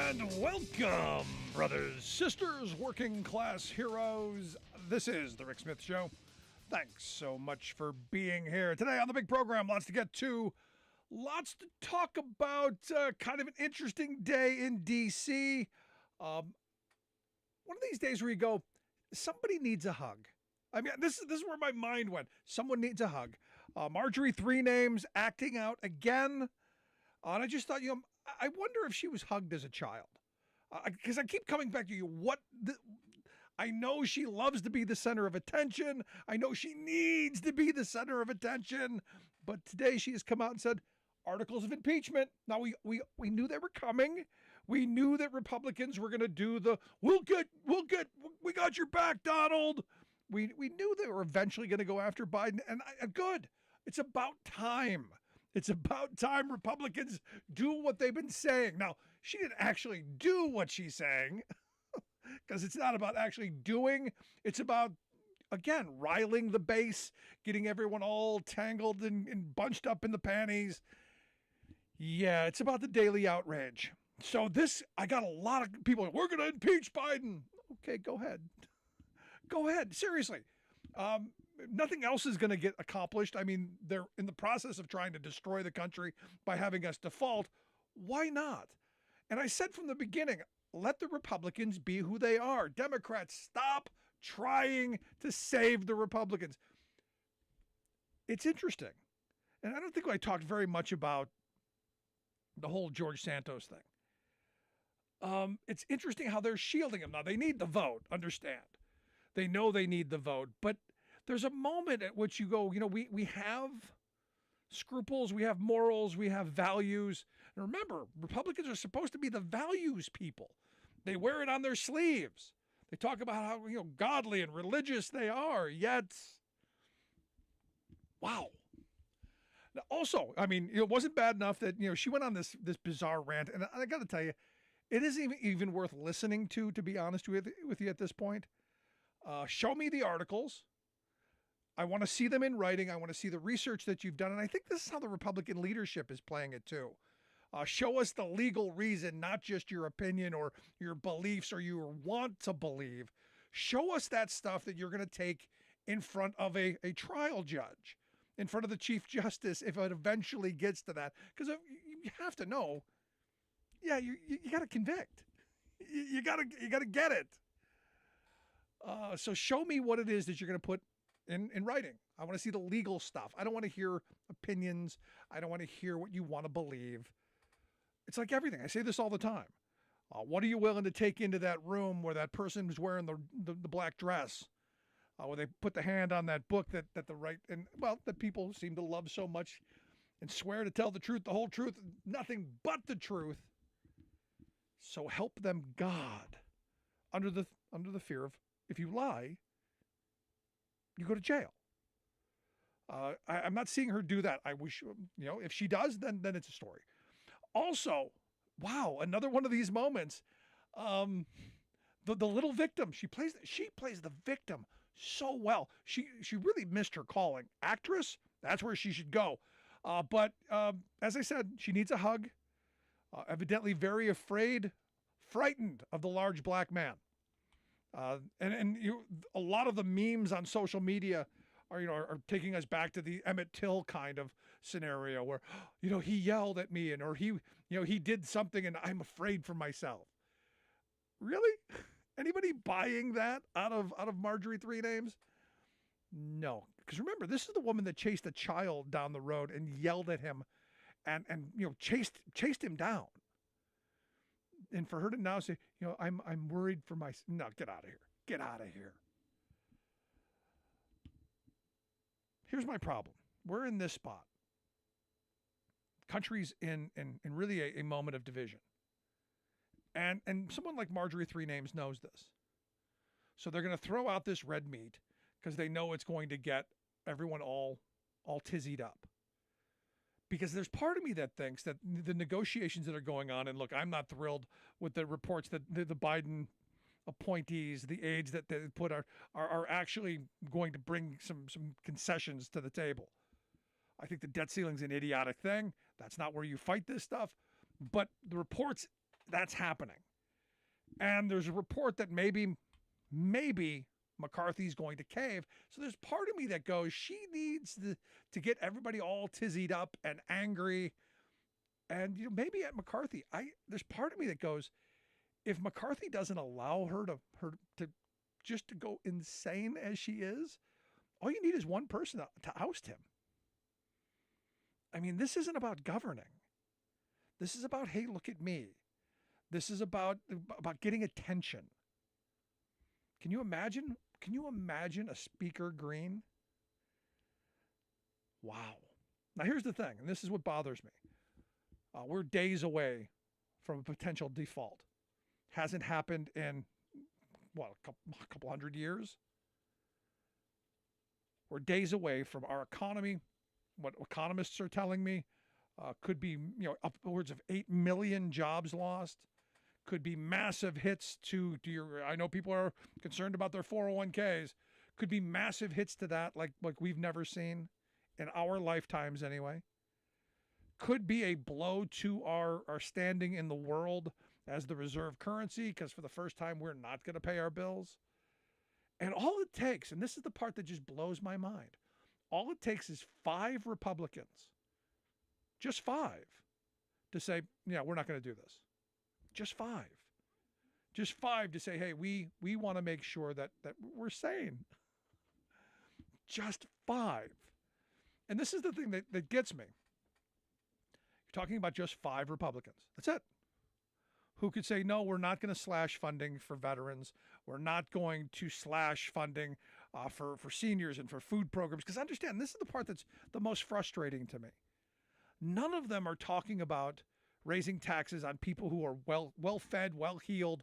And welcome, brothers, sisters, working class heroes. This is The Rick Smith Show. Thanks so much for being here. Today on the big program, lots to get to, lots to talk about. Kind of an interesting day in D.C. One of these days where you go, somebody needs a hug. I mean, this is where my mind went. Someone needs a hug. Marjorie Three Names acting out again. And I just thought, I wonder if she was hugged as a child. Because I keep coming back to you. I know she loves to be the center of attention. I know she needs to be the center of attention. But today she has come out and said, articles of impeachment. Now, we knew they were coming. We knew that Republicans were going to do we got your back, Donald. We knew they were eventually going to go after Biden. And good. It's about time. It's about time Republicans do what they've been saying. Now, she didn't actually do what she's saying because it's not about actually doing. It's about, again, riling the base, getting everyone all tangled and bunched up in the panties. Yeah, it's about the daily outrage. So I got a lot of people, we're going to impeach Biden. Okay, go ahead. Go ahead. Seriously. Nothing else is going to get accomplished. I mean, they're in the process of trying to destroy the country by having us default. Why not? And I said from the beginning, let the Republicans be who they are. Democrats, stop trying to save the Republicans. It's interesting. And I don't think I talked very much about the whole George Santos thing. It's interesting how they're shielding him. Now, they need the vote, understand. They know they need the vote, but there's a moment at which you go, we have scruples, we have morals, we have values. And remember, Republicans are supposed to be the values people. They wear it on their sleeves. They talk about how, godly and religious they are, yet, wow. Now, also, I mean, it wasn't bad enough that, she went on this bizarre rant. And I got to tell you, it isn't even worth listening to be honest with you at this point. Show me the articles. I want to see them in writing. I want to see the research that you've done. And I think this is how the Republican leadership is playing it too. Show us the legal reason, not just your opinion or your beliefs or your want to believe. Show us that stuff that you're going to take in front of a trial judge, in front of the Chief Justice, if it eventually gets to that. Because you have to know, you got to convict. You got to get it. So show me what it is that you're going to put in writing. I want to see the legal stuff. I don't want to hear opinions. I don't want to hear what you want to believe. It's like everything. I say this all the time. What are you willing to take into that room where that person is wearing the black dress? Where they put the hand on that book that people seem to love so much and swear to tell the truth, the whole truth, nothing but the truth. So help them God, under the fear of, if you lie, you go to jail. I'm not seeing her do that. I wish, if she does, then it's a story. Also, wow, another one of these moments. The little victim, she plays the victim so well. She really missed her calling. Actress, that's where she should go. But as I said, she needs a hug. Evidently very frightened of the large black man. And a lot of the memes on social media are taking us back to the Emmett Till kind of scenario where, he yelled at me or he did something and I'm afraid for myself. Really? Anybody buying that out of Marjorie Three Names? No. Because remember, this is the woman that chased a child down the road and yelled at him and chased him down. And for her to now say, I'm worried for my... No, get out of here. Get out of here. Here's my problem. We're in this spot. Country's in really a moment of division. And someone like Marjorie Three Names knows this. So they're going to throw out this red meat because they know it's going to get everyone all tizzied up. Because there's part of me that thinks that the negotiations that are going on, and look, I'm not thrilled with the reports that the Biden appointees, the aides that they put are actually going to bring some concessions to the table. I think the debt ceiling's an idiotic thing. That's not where you fight this stuff. But the reports That's happening. And there's a report that maybe McCarthy's going to cave. So there's part of me that goes, she needs to get everybody all tizzied up and angry. And maybe at McCarthy, there's part of me that goes, if McCarthy doesn't allow her to just to go insane as she is, all you need is one person to oust him. I mean, this isn't about governing. This is about, hey, look at me. This is about getting attention. Can you imagine? Can you imagine a Speaker Green? Wow. Now here's the thing, and this is what bothers me. We're days away from a potential default. Hasn't happened in a couple hundred years. We're days away from our economy. What economists are telling me could be upwards of 8 million jobs lost. Could be massive hits to your. I know people are concerned about their 401ks. Could be massive hits to that, like we've never seen in our lifetimes anyway. Could be a blow to our standing in the world as the reserve currency, because for the first time we're not going to pay our bills. And all it takes, and this is the part that just blows my mind, all it takes is 5 Republicans, just 5, to say, yeah, we're not going to do this. Just 5. Just 5 to say, hey, we want to make sure that we're sane. Just 5. And this is the thing that gets me. You're talking about just 5 Republicans. That's it. Who could say, no, we're not going to slash funding for veterans. We're not going to slash funding for seniors and for food programs. Because understand, this is the part that's the most frustrating to me. None of them are talking about raising taxes on people who are well fed, well heeled,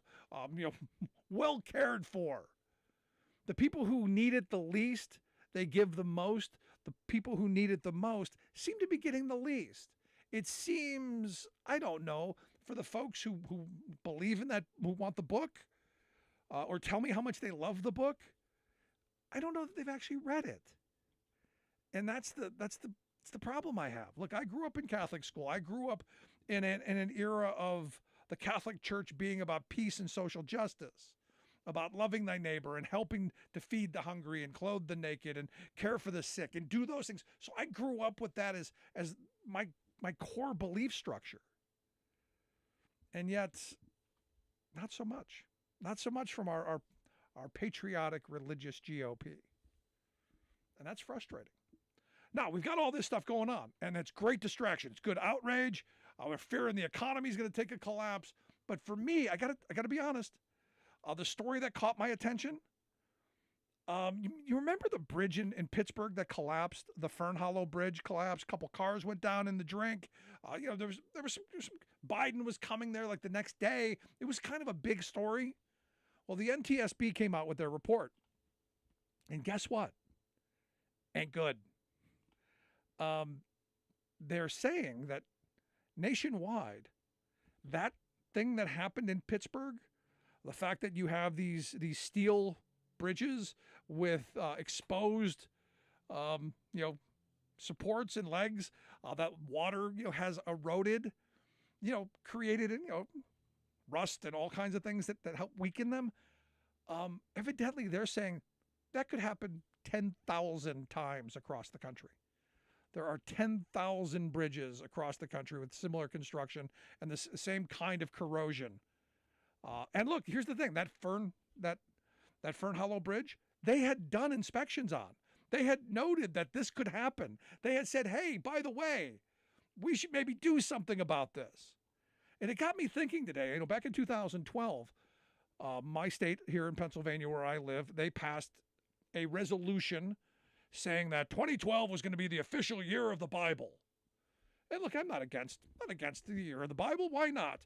well cared for. The people who need it the least, they give the most. The people who need it the most seem to be getting the least. It seems, I don't know, for the folks who believe in that, who want the book, or tell me how much they love the book, I don't know that they've actually read it. And that's the problem I have. Look, I grew up in Catholic school. I grew up in an era of the Catholic Church being about peace and social justice, about loving thy neighbor and helping to feed the hungry and clothe the naked and care for the sick and do those things. So I grew up with that as my core belief structure. And yet, not so much. Not so much from our patriotic religious GOP. And that's frustrating. Now, we've got all this stuff going on, and it's great distraction. It's good outrage. We're fearing the economy is going to take a collapse. But for me, I got to be honest. The story that caught my attention, you remember the bridge in Pittsburgh that collapsed? The Fern Hollow Bridge collapsed. A couple cars went down in the drink. There was some Biden was coming there like the next day. It was kind of a big story. Well, the NTSB came out with their report. And guess what? Ain't good. They're saying that nationwide, that thing that happened in Pittsburgh, the fact that you have these steel bridges with exposed, supports and legs, that water, has eroded, created, rust and all kinds of things that help weaken them. Evidently, they're saying that could happen 10,000 times across the country. There are 10,000 bridges across the country with similar construction and the same kind of corrosion. And look, here's the thing: that Fern Hollow Bridge, they had done inspections on. They had noted that this could happen. They had said, "Hey, by the way, we should maybe do something about this." And it got me thinking today. Back in 2012, my state here in Pennsylvania, where I live, they passed a resolution saying that 2012 was going to be the official year of the Bible. And look, I'm not against the year of the Bible. Why not?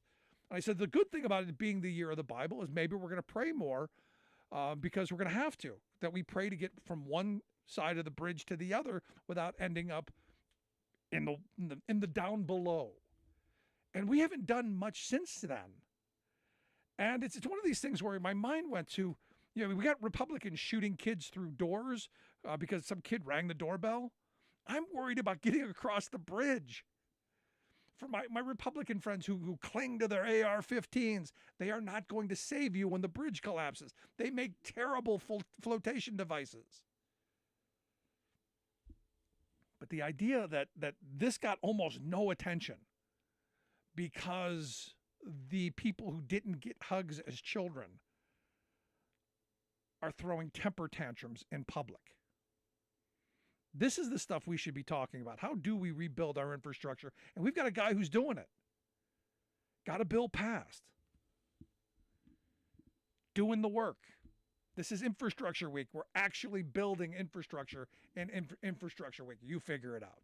And I said, the good thing about it being the year of the Bible is maybe we're going to pray more because we're going to have to, that we pray to get from one side of the bridge to the other without ending up in the down below. And we haven't done much since then. And it's one of these things where my mind went to, we got Republicans shooting kids through doors because some kid rang the doorbell. I'm worried about getting across the bridge. for my Republican friends who cling to their AR-15s, they are not going to save you when the bridge collapses. They make terrible flotation devices. But the idea that this got almost no attention because the people who didn't get hugs as children are throwing temper tantrums in public. This is the stuff we should be talking about. How do we rebuild our infrastructure? And we've got a guy who's doing it. Got a bill passed. Doing the work. This is Infrastructure Week. We're actually building infrastructure in Infrastructure Week. You figure it out.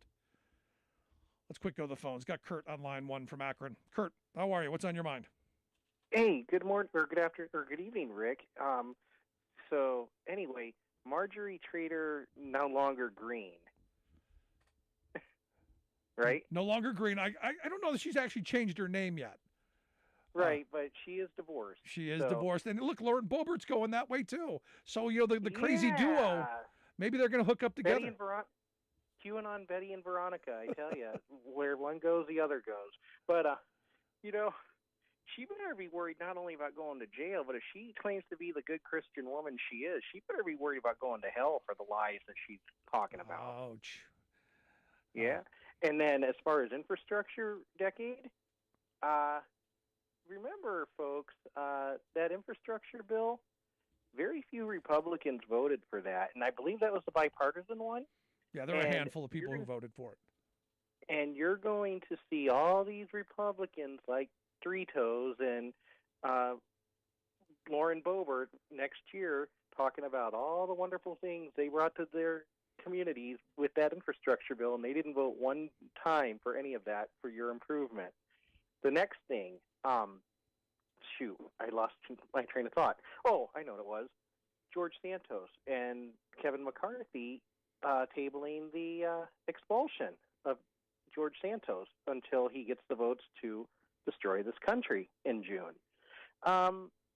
Let's quick go to the phones. Got Kurt on line 1 from Akron. Kurt, how are you? What's on your mind? Hey, good morning, or good afternoon, or good evening, Rick. So anyway, Marjorie Trader no longer green, right? No longer green. I don't know that she's actually changed her name yet. Right, but she is divorced. She is divorced. And look, Lauren Boebert's going that way too. So, the crazy duo, maybe they're going to hook up together. Betty and QAnon Betty and Veronica, I tell you. Where one goes, the other goes. But, she better be worried not only about going to jail, but if she claims to be the good Christian woman she is, she better be worried about going to hell for the lies that she's talking about. Ouch. Yeah. And then as far as infrastructure decade, remember, folks, that infrastructure bill, very few Republicans voted for that. And I believe that was the bipartisan one. Yeah, there were a handful of people who voted for it. And you're going to see all these Republicans like Three Toes and Lauren Boebert next year talking about all the wonderful things they brought to their communities with that infrastructure bill, and they didn't vote one time for any of that for your improvement. The next thing, shoot, I lost my train of thought. Oh, I know what it was. George Santos and Kevin McCarthy tabling the expulsion of George Santos until he gets the votes to destroy this country in June.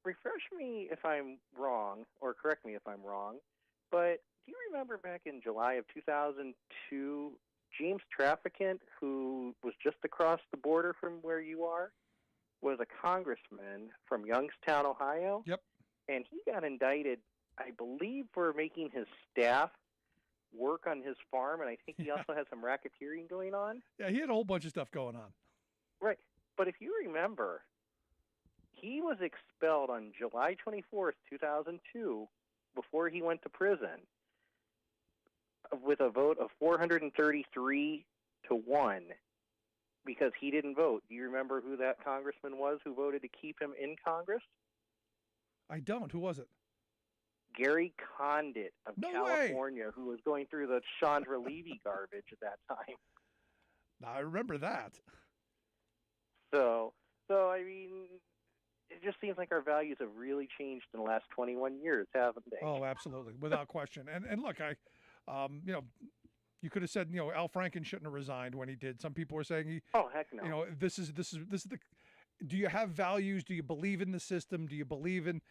Refresh me if I'm wrong, or correct me if I'm wrong, but do you remember back in July of 2002, James Traficant, who was just across the border from where you are, was a congressman from Youngstown, Ohio? Yep. And he got indicted, I believe, for making his staff work on his farm, and I think he also had some racketeering going on. Yeah, he had a whole bunch of stuff going on. Right. But if you remember, he was expelled on July 24th, 2002, before he went to prison, with a vote of 433 to 1, because he didn't vote. Do you remember who that congressman was who voted to keep him in Congress? I don't. Who was it? Gary Condit of California, way. Who was going through the Chandra Levy garbage at that time. Now, I remember that. So I mean, it just seems like our values have really changed in the last 21 years, haven't they? Oh, absolutely, without question. And look, you could have said, Al Franken shouldn't have resigned when he did. Some people were saying oh, heck no. This is the. Do you have values? Do you believe in the system? Do you believe in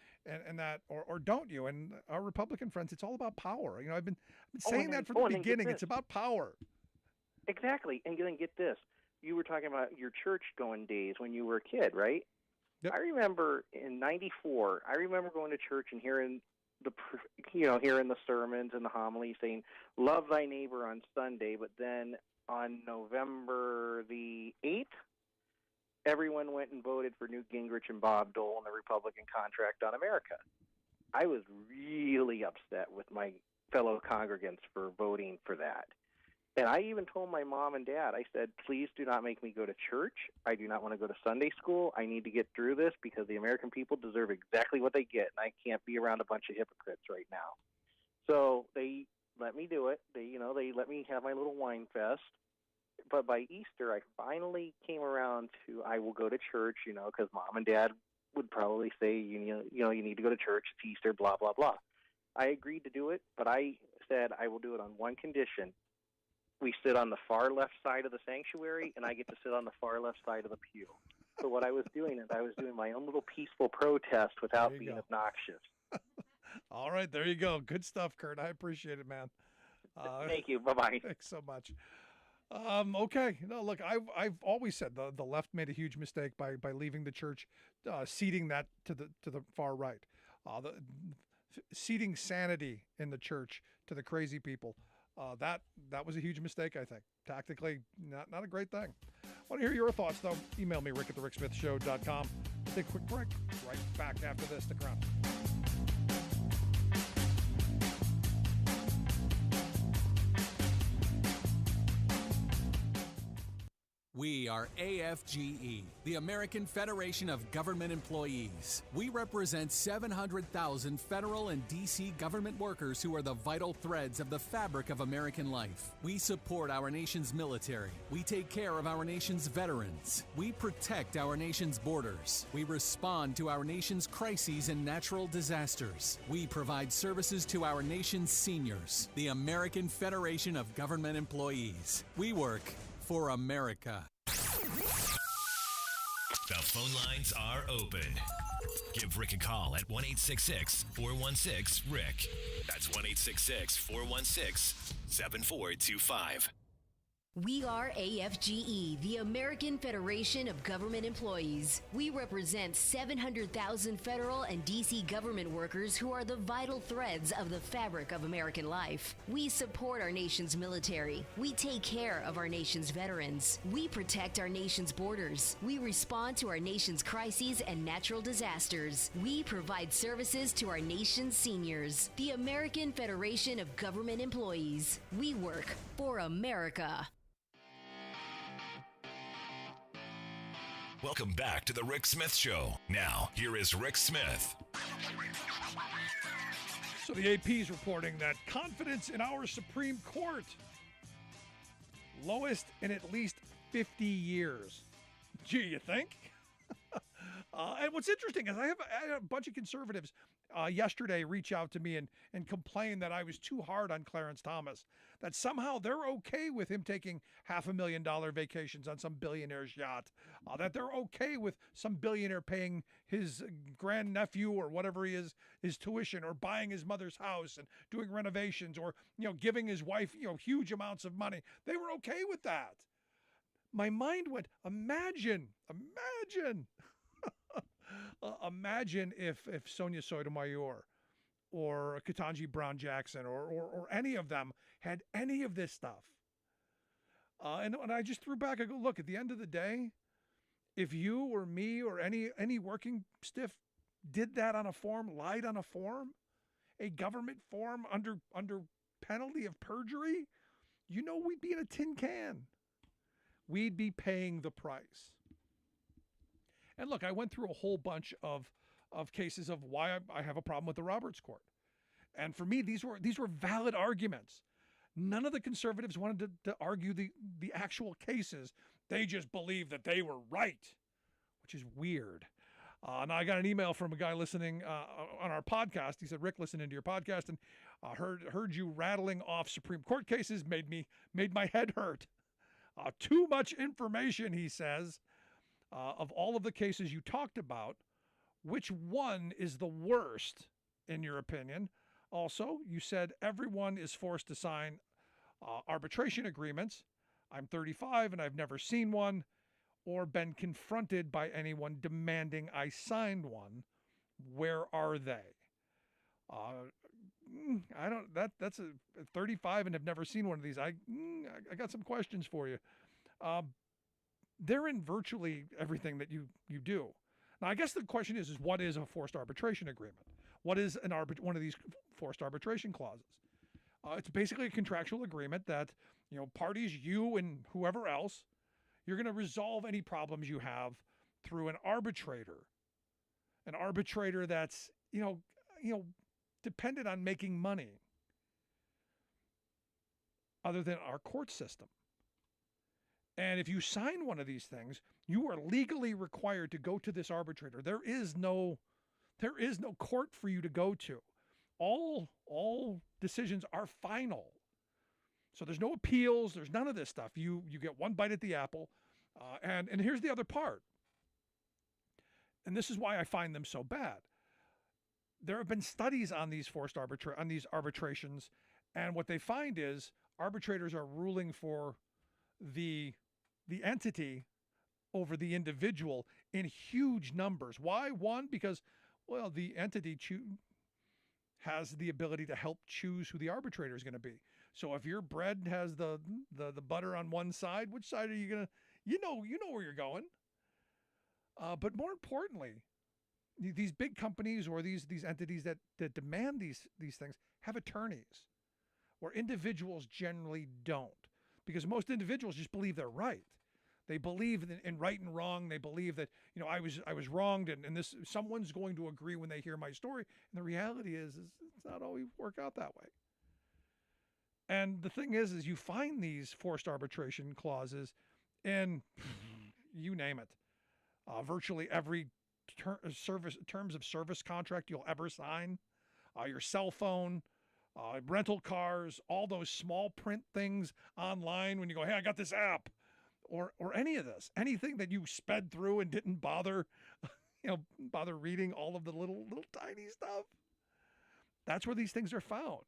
that, or don't you? And our Republican friends, it's all about power. I've been saying that from the beginning. It's about power. Exactly. And then get this. You were talking about your church-going days when you were a kid, right? Yep. I remember in '94. I remember going to church and hearing the sermons and the homily saying, "Love thy neighbor" on Sunday, but then on November the 8th, everyone went and voted for Newt Gingrich and Bob Dole and the Republican contract on America. I was really upset with my fellow congregants for voting for that. And I even told my mom and dad, I said, please do not make me go to church. I do not want to go to Sunday school. I need to get through this because the American people deserve exactly what they get, and I can't be around a bunch of hypocrites right now. So they let me do it. They let me have my little wine fest. But by Easter, I finally came around to I will go to church, because mom and dad would probably say, you need to go to church. It's Easter, blah, blah, blah. I agreed to do it, but I said I will do it on one condition. We sit on the far left side of the sanctuary, and I get to sit on the far left side of the pew. So what I was doing is I was doing my own little peaceful protest without being obnoxious. All right, there you go. Good stuff, Kurt. I appreciate it, man. Thank you. Bye-bye. Thanks so much. Okay. No, look, I've always said the left made a huge mistake by leaving the church, ceding that to the far right, ceding sanity in the church to the crazy people. That was a huge mistake, I think. Tactically, not a great thing. I want to hear your thoughts, though. Email me, rick@thericksmithshow.com. Take a quick break. Right back after this. Stick around. We are AFGE, the American Federation of Government Employees. We represent 700,000 federal and D.C. government workers who are the vital threads of the fabric of American life. We support our nation's military. We take care of our nation's veterans. We protect our nation's borders. We respond to our nation's crises and natural disasters. We provide services to our nation's seniors. The American Federation of Government Employees. We work for America. The phone lines are open. Give Rick a call at 1-866-416-RICK. That's 1-866-416-7425. We are AFGE, the American Federation of Government Employees. We represent 700,000 federal and D.C. government workers who are the vital threads of the fabric of American life. We support our nation's military. We take care of our nation's veterans. We protect our nation's borders. We respond to our nation's crises and natural disasters. We provide services to our nation's seniors. The American Federation of Government Employees. We work for America. Welcome back to the Rick Smith Show. Now, here is Rick Smith. So the AP is reporting that confidence in our Supreme Court, lowest in at least 50 years. Gee, you think? And what's interesting is I had a bunch of conservatives yesterday reach out to me and complain that I was too hard on Clarence Thomas, that somehow they're okay with him taking $500,000 vacations on some billionaire's yacht, that they're okay with some billionaire paying his grandnephew or whatever he is his tuition, or buying his mother's house and doing renovations, or giving his wife huge amounts of money. They were okay with that. My mind went, imagine. Imagine if Sonia Sotomayor or Ketanji Brown Jackson or any of them had any of this stuff. And I just threw back, I go, look, at the end of the day, if you or me or any working stiff did that on a form, lied on a form, a government form under penalty of perjury, we'd be in a tin can. We'd be paying the price. And look, I went through a whole bunch of cases of why I have a problem with the Roberts Court. And for me, these were valid arguments. None of the conservatives wanted to argue the actual cases. They just believed that they were right, which is weird. Now, I got an email from a guy listening on our podcast. He said, Rick, listening to your podcast and heard you rattling off Supreme Court cases, made my head hurt. Too much information, he says. Of all of the cases you talked about, which one is the worst, in your opinion? Also, you said everyone is forced to sign arbitration agreements. I'm 35 and I've never seen one or been confronted by anyone demanding I signed one. Where are they? I don't. That's a 35 and have never seen one of these. I got some questions for you. They're in virtually everything that you do. Now, I guess the question is what is a forced arbitration agreement? What is one of these forced arbitration clauses? It's basically a contractual agreement that, parties, you and whoever else, you're going to resolve any problems you have through an arbitrator that's, dependent on making money other than our court system. And if you sign one of these things, you are legally required to go to this arbitrator. There is no court for you to go to. All decisions are final. So there's no appeals. There's none of this stuff. You get one bite at the apple. And here's the other part. And this is why I find them so bad. There have been studies on these arbitrations, and what they find is arbitrators are ruling for the entity over the individual in huge numbers. Why? One, because, well, the entity has the ability to help choose who the arbitrator is going to be. So if your bread has the butter on one side, which side are you going to, you know where you're going. But more importantly, these big companies or these entities that demand these things have attorneys, where individuals generally don't, because most individuals just believe they're right. They believe in right and wrong. They believe that, I was wronged, and this someone's going to agree when they hear my story. And the reality is it's not always work out that way. And the thing is you find these forced arbitration clauses in you name it, virtually every terms of service contract you'll ever sign, your cell phone, rental cars, all those small print things online when you go, hey, I got this app. Or any of this, anything that you sped through and didn't bother reading all of the little tiny stuff. That's where these things are found.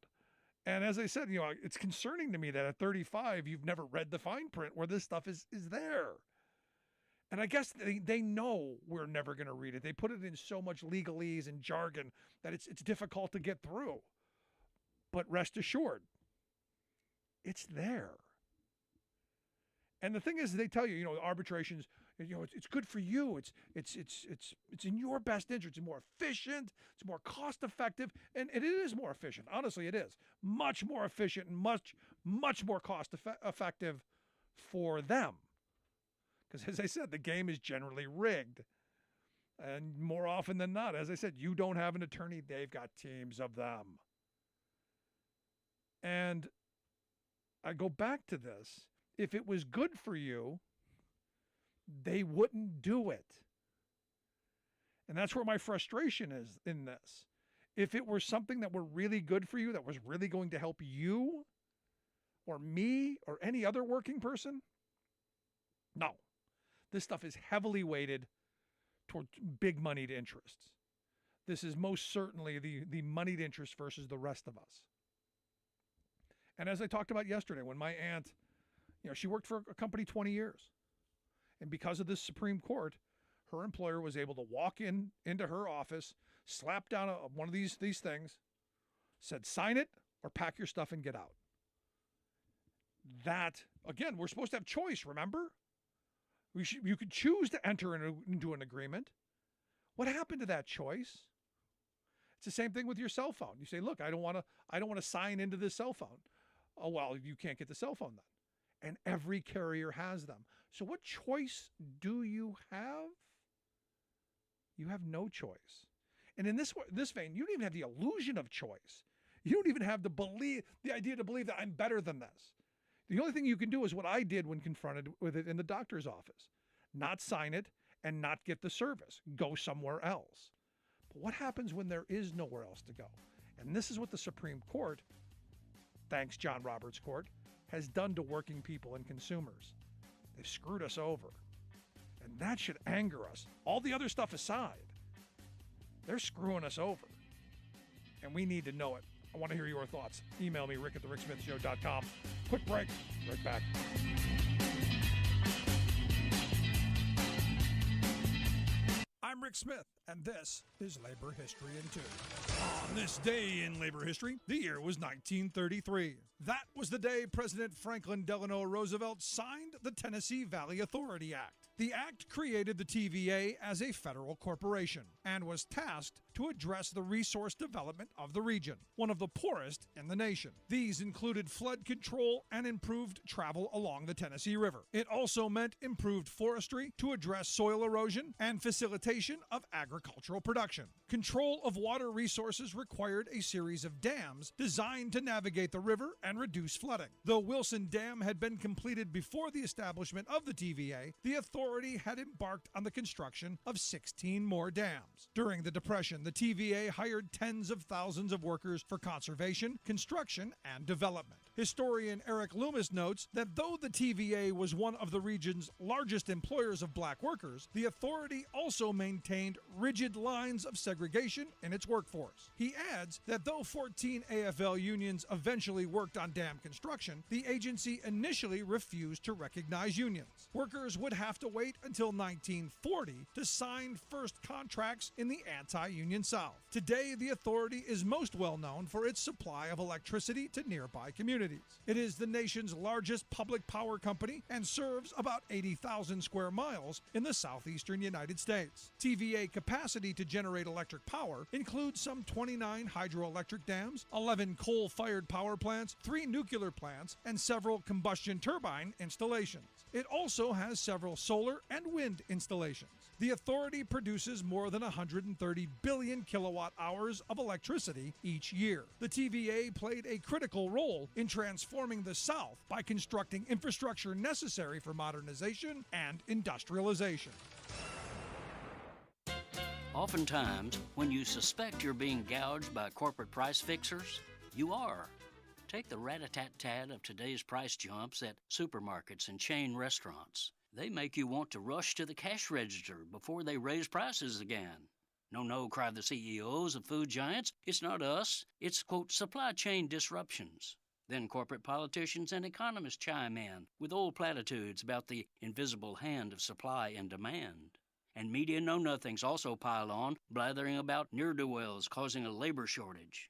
And as I said, it's concerning to me that at 35, you've never read the fine print where this stuff is there. And I guess they know we're never going to read it. They put it in so much legalese and jargon that it's difficult to get through. But rest assured, it's there. And the thing is, they tell you, arbitrations, it's good for you. It's in your best interest. It's more efficient. It's more cost effective, and it is more efficient. Honestly, it is much more efficient and much more cost effective for them. Because as I said, the game is generally rigged, and more often than not, as I said, you don't have an attorney; they've got teams of them. And I go back to this. If it was good for you, they wouldn't do it. And that's where my frustration is in this. If it were something that were really good for you, that was really going to help you or me or any other working person, no. This stuff is heavily weighted toward big moneyed interests. This is most certainly the moneyed interest versus the rest of us. And as I talked about yesterday, when my aunt, she worked for a company 20 years. And because of this Supreme Court, her employer was able to walk into her office, slap down one of these things, said, sign it or pack your stuff and get out. That, again, we're supposed to have choice, remember? You could choose to enter into an agreement. What happened to that choice? It's the same thing with your cell phone. You say, look, I don't want to sign into this cell phone. Oh, well, you can't get the cell phone then. And every carrier has them. So what choice do you have? You have no choice. And in this vein, you don't even have the illusion of choice. You don't even have the idea to believe that I'm better than this. The only thing you can do is what I did when confronted with it in the doctor's office. Not sign it and not get the service. Go somewhere else. But what happens when there is nowhere else to go? And this is what the Supreme Court, thanks John Roberts Court, has done to working people and consumers. They've screwed us over. And that should anger us. All the other stuff aside, they're screwing us over. And we need to know it. I want to hear your thoughts. Email me, rick@thericksmithshow.com. Quick break. Right back. I'm Rick Smith, and this is Labor History in 2. On this day in labor history, the year was 1933. That was the day President Franklin Delano Roosevelt signed the Tennessee Valley Authority Act. The act created the TVA as a federal corporation and was tasked to address the resource development of the region, one of the poorest in the nation. These included flood control and improved travel along the Tennessee River. It also meant improved forestry to address soil erosion and facilitation of agricultural production. Control of water resources required a series of dams designed to navigate the river and reduce flooding. Though Wilson Dam had been completed before the establishment of the TVA, the authority had embarked on the construction of 16 more dams. During the Depression, the TVA hired tens of thousands of workers for conservation, construction, and development. Historian Eric Loomis notes that though the TVA was one of the region's largest employers of black workers, the authority also maintained rigid lines of segregation in its workforce. He adds that though 14 AFL unions eventually worked on dam construction, the agency initially refused to recognize unions. Workers would have to wait until 1940 to sign first contracts in the anti-union South. Today, the authority is most well known for its supply of electricity to nearby communities. It is the nation's largest public power company and serves about 80,000 square miles in the southeastern United States. TVA capacity to generate electric power includes some 29 hydroelectric dams, 11 coal-fired power plants, 3 nuclear plants, and several combustion turbine installations. It also has several solar and wind installations. The authority produces more than 130 billion kilowatt hours of electricity each year. The TVA played a critical role in transforming the South by constructing infrastructure necessary for modernization and industrialization. Oftentimes, when you suspect you're being gouged by corporate price fixers, you are. Take the rat-a-tat-tat of today's price jumps at supermarkets and chain restaurants. They make you want to rush to the cash register before they raise prices again. No, no, cry the CEOs of food giants. It's not us. It's, quote, supply chain disruptions. Then corporate politicians and economists chime in with old platitudes about the invisible hand of supply and demand. And media know-nothings also pile on, blathering about ne'er-do-wells causing a labor shortage.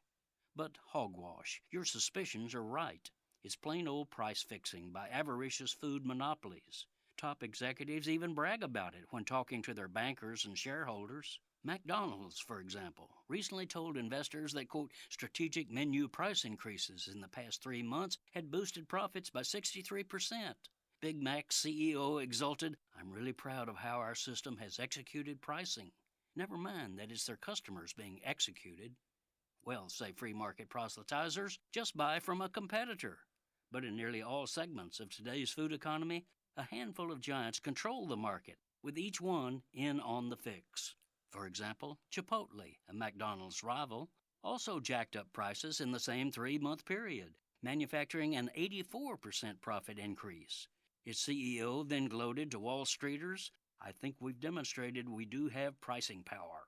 But hogwash, your suspicions are right. It's plain old price fixing by avaricious food monopolies. Top executives even brag about it when talking to their bankers and shareholders. McDonald's, for example, recently told investors that, quote, strategic menu price increases in the past 3 months had boosted profits by 63%. Big Mac's CEO exulted, "I'm really proud of how our system has executed pricing. Never mind that it's their customers being executed." Well, say free market proselytizers, just buy from a competitor. But in nearly all segments of today's food economy, a handful of giants control the market, with each one in on the fix. For example, Chipotle, a McDonald's rival, also jacked up prices in the same 3-month period, manufacturing an 84% profit increase. Its CEO then gloated to Wall Streeters, "I think we've demonstrated we do have pricing power."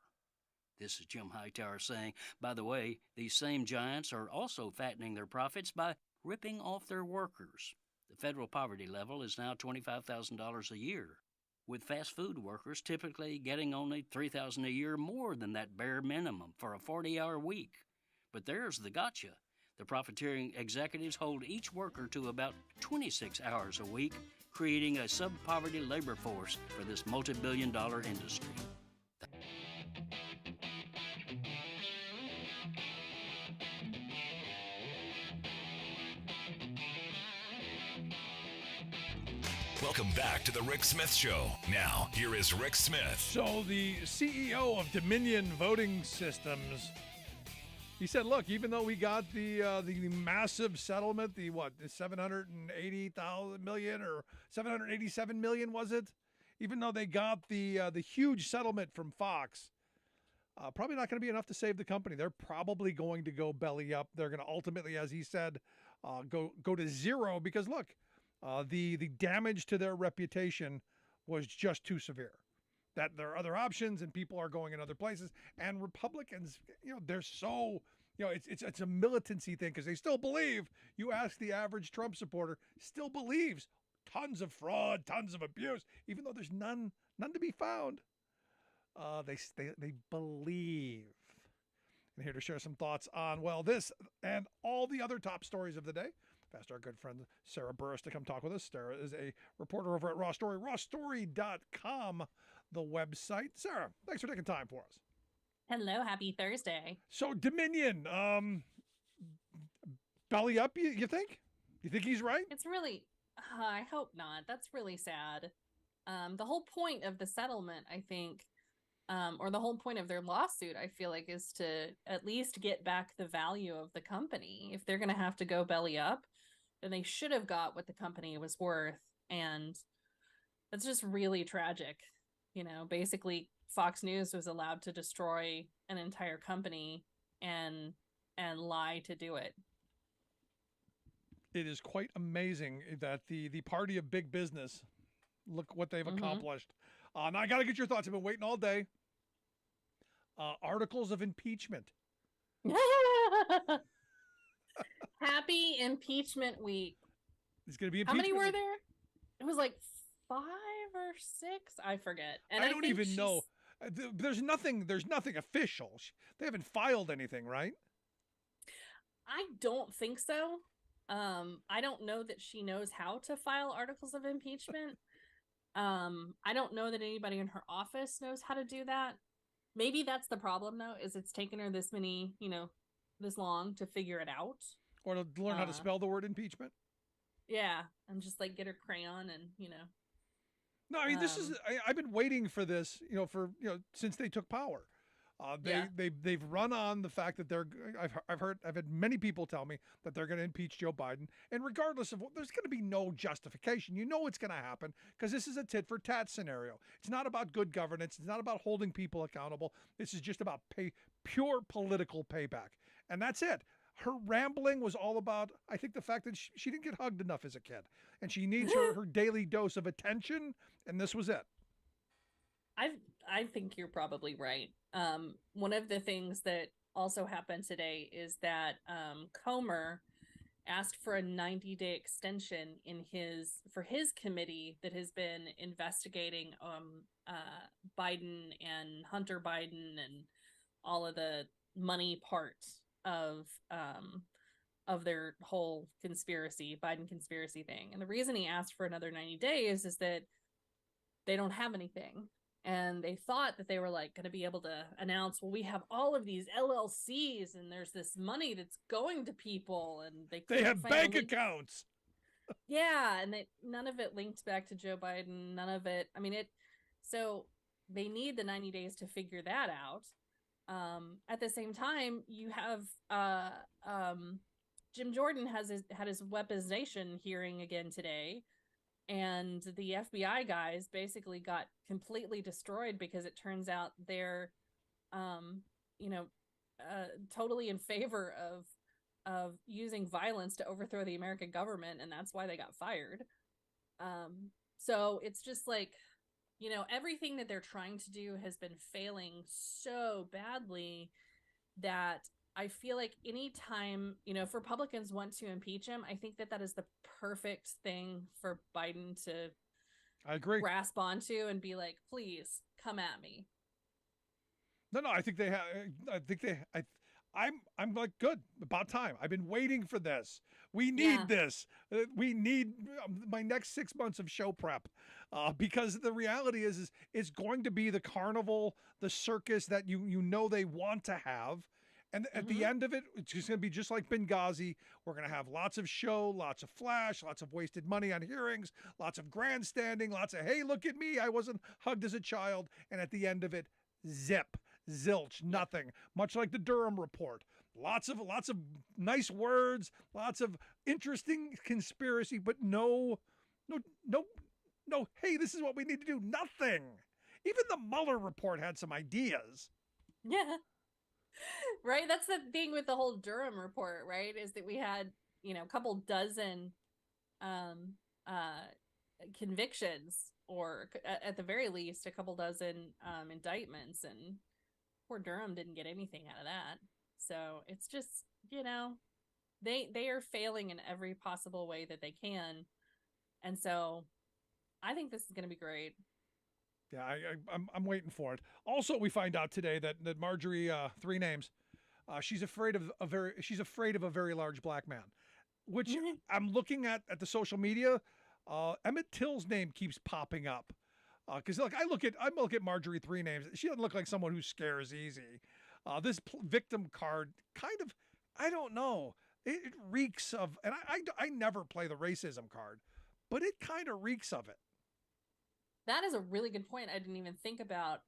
This is Jim Hightower saying, by the way, these same giants are also fattening their profits by ripping off their workers. The federal poverty level is now $25,000 a year, with fast food workers typically getting only $3,000 a year more than that bare minimum for a 40-hour week. But there's the gotcha. The profiteering executives hold each worker to about 26 hours a week, creating a sub-poverty labor force for this multi-billion-dollar industry. Welcome back to the Rick Smith Show. Now, here is Rick Smith. So the CEO of Dominion Voting Systems, he said, look, even though we got the massive settlement, the 780,000 million or 787 million, was it? Even though they got the huge settlement from Fox, probably not going to be enough to save the company. They're probably going to go belly up. They're going to ultimately, as he said, go to zero because, look, the damage to their reputation was just too severe. That there are other options and people are going in other places. And Republicans, they're so, it's a militancy thing because they still believe, you ask the average Trump supporter, still believes tons of fraud, tons of abuse, even though there's none to be found. They believe. And here to share some thoughts on, well, this and all the other top stories of the day. Asked our good friend Sarah Burris to come talk with us. Sarah is a reporter over at Raw Story, rawstory.com, the website. Sarah, thanks for taking time for us. Hello, happy Thursday. So Dominion, belly up, you think? You think he's right? It's really, I hope not. That's really sad. The whole point of the settlement, I think, or the whole point of their lawsuit, I feel like, is to at least get back the value of the company. If they're going to have to go belly up, then they should have got what the company was worth. And that's just really tragic. Basically Fox News was allowed to destroy an entire company and lie to do it. It is quite amazing that the party of big business, look what they've accomplished. Now I got to get your thoughts. I've been waiting all day. Articles of impeachment. Happy impeachment week. It's going to be How impeachment. many were week. there? It was like 5 or 6. I forget. And I don't even know. There's nothing official. They haven't filed anything, right? I don't think so. I don't know that she knows how to file articles of impeachment. I don't know that anybody in her office knows how to do that. Maybe that's the problem, though, is it's taken her this long to figure it out. Or to learn how to spell the word impeachment. Yeah, and just like get her crayon and No, I mean this is. I've been waiting for this, since they took power. They've run on the fact that I've had many people tell me that they're going to impeach Joe Biden, and regardless of what, there's going to be no justification. You know it's going to happen because this is a tit for tat scenario. It's not about good governance. It's not about holding people accountable. This is just about pure political payback, and that's it. Her rambling was all about, I think, the fact that she didn't get hugged enough as a kid, and she needs her daily dose of attention, and this was it. I think you're probably right. One of the things that also happened today is that Comer asked for a 90-day extension for his committee that has been investigating Biden and Hunter Biden and all of the money part of their whole Biden conspiracy thing. And the reason he asked for another 90 days is that they don't have anything. And they thought that they were like going to be able to announce, well, we have all of these LLCs and there's this money that's going to people, and they have bank accounts. Yeah, and none of it linked back to Joe Biden. None of it. I mean, so they need the 90 days to figure that out. At the same time, you have Jim Jordan had his weaponization hearing again today. And the FBI guys basically got completely destroyed because it turns out they're, totally in favor of using violence to overthrow the American government, and that's why they got fired. So it's just like, everything that they're trying to do has been failing so badly that I feel like anytime, if Republicans want to impeach him, I think that is the perfect thing for Biden to I agree. grasp onto and be like, please come at me. No, I think they have. I'm like, good, about time. I've been waiting for this. We need this. We need my next 6 months of show prep, because the reality is it's going to be the carnival, the circus that they want to have. And at the end of it, it's just going to be just like Benghazi. We're going to have lots of show, lots of flash, lots of wasted money on hearings, lots of grandstanding, lots of, hey, look at me, I wasn't hugged as a child. And at the end of it, zip, zilch, nothing. Much like the Durham report. Lots of nice words, lots of interesting conspiracy, but no, hey, this is what we need to do. Nothing. Even the Mueller report had some ideas. Yeah. Right, that's the thing with the whole Durham report, right, is that we had a couple dozen convictions, or at the very least a couple dozen indictments, and poor Durham didn't get anything out of that. So it's just they are failing in every possible way that they can, and so I think this is going to be great. Yeah, I'm waiting for it. Also, we find out today that Marjorie, 3 names, she's afraid of a very large black man, which I'm looking at the social media. Emmett Till's name keeps popping up, because I look at Marjorie, 3 names. She doesn't look like someone who scares easy. This victim card kind of, I don't know. It reeks of, and I never play the racism card, but it kind of reeks of it. That is a really good point. I didn't even think about.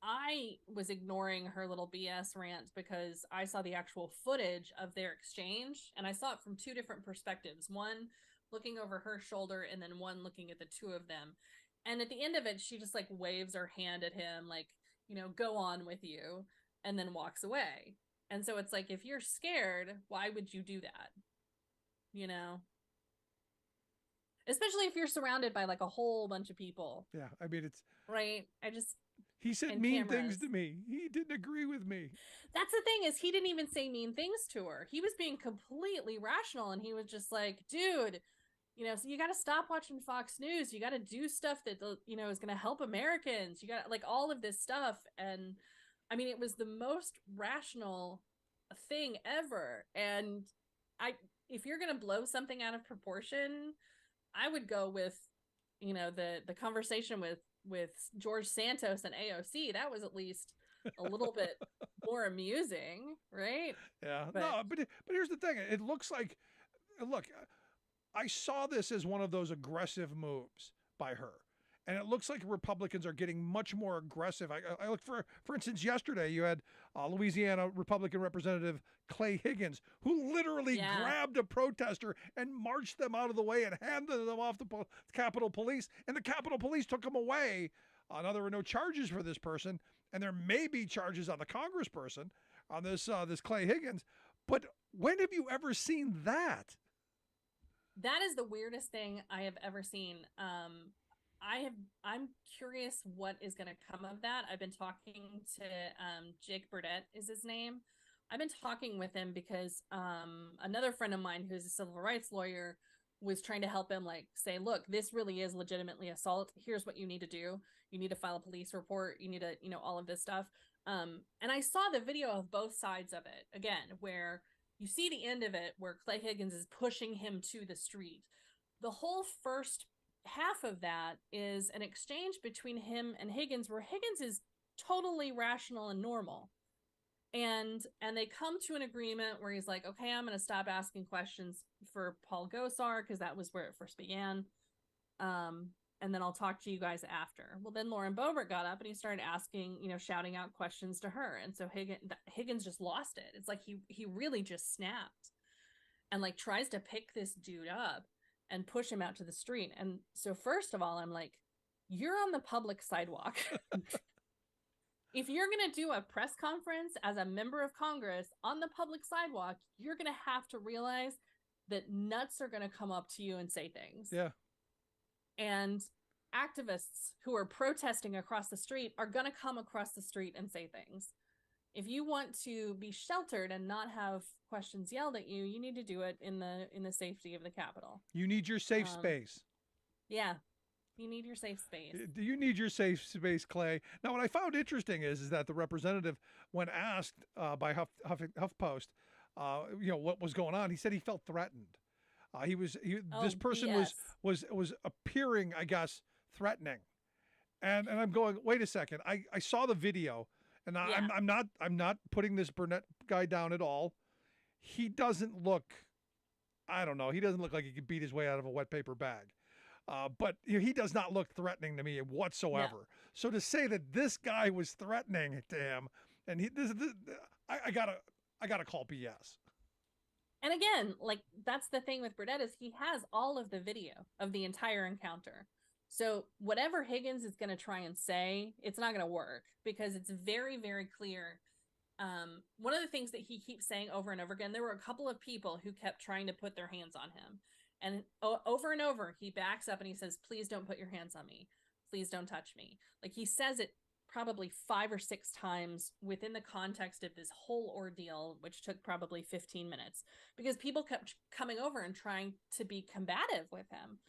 I was ignoring her little BS rant because I saw the actual footage of their exchange, and I saw it from 2 different perspectives. One looking over her shoulder, and then one looking at the 2 of them. And at the end of it, she just like waves her hand at him, like, go on with you, and then walks away. And so it's like, if you're scared, why would you do that? you know, especially if you're surrounded by like a whole bunch of people. Yeah, I mean, it's right. he said And mean cameras. things to me. He didn't agree with me. That's the thing, is he didn't even say mean things to her. He was being completely rational, and he was just like, dude, you know, so you got to stop watching Fox News. You got to do stuff that, you know, is going to help Americans. You got like all of this stuff. And I mean, it was the most rational thing ever. And if you're going to blow something out of proportion, I would go with, you know, the conversation with George Santos and AOC. That was at least a little bit more amusing, right? Yeah, no, but here's the thing. It looks like, look, I saw this as one of those aggressive moves by her. And it looks like Republicans are getting much more aggressive. I look for instance, yesterday you had Louisiana Republican Representative Clay Higgins, who literally grabbed a protester and marched them out of the way and handed them off the Capitol Police. And the Capitol Police took them away. Now, there were no charges for this person, and there may be charges on the congressperson, on this Clay Higgins. But when have you ever seen that? That is the weirdest thing I have ever seen. I'm curious what is going to come of that. I've been talking to Jake Burdett is his name. I've been talking with him because another friend of mine who's a civil rights lawyer was trying to help him, like, say, look, this really is legitimately assault. Here's what you need to do. You need to file a police report. You need to, you know, all of this stuff. And I saw the video of both sides of it, again, where you see the end of it where Clay Higgins is pushing him to the street. The whole first half of that is an exchange between him and Higgins, where Higgins is totally rational and normal. And they come to an agreement where he's like, okay, I'm going to stop asking questions for Paul Gosar because that was where it first began. And then I'll talk to you guys after. Well, then Lauren Boebert got up and he started asking, you know, shouting out questions to her. And so Higgins just lost it. It's like he really just snapped and like tries to pick this dude up and push him out to the street. And so first of all, I'm like, you're on the public sidewalk. If you're going to do a press conference as a member of Congress on the public sidewalk, you're going to have to realize that nuts are going to come up to you and say things. Yeah. And activists who are protesting across the street are going to come across the street and say things. If you want to be sheltered and not have questions yelled at you, you need to do it in the safety of the Capitol. You need your safe space. Yeah. You need your safe space. Do you need your safe space, Clay? Now, what I found interesting is that the representative, when asked by HuffPost, you know, what was going on, he said he felt threatened. This person was appearing, I guess, threatening, and I'm going, wait a second. I saw the video, and I'm not putting this Burnett guy down at all. He doesn't look, I don't know. He doesn't look like he could beat his way out of a wet paper bag. But he does not look threatening to me whatsoever. No. So to say that this guy was threatening to him, and I gotta call BS. And again, like, that's the thing with Burdett, is he has all of the video of the entire encounter. So whatever Higgins is going to try and say, it's not going to work because it's very, very clear. One of the things that he keeps saying over and over again, there were a couple of people who kept trying to put their hands on him. And over and over, he backs up and he says, please don't put your hands on me. Please don't touch me. Like, he says it probably 5 or 6 times within the context of this whole ordeal, which took probably 15 minutes, because people kept coming over and trying to be combative with him.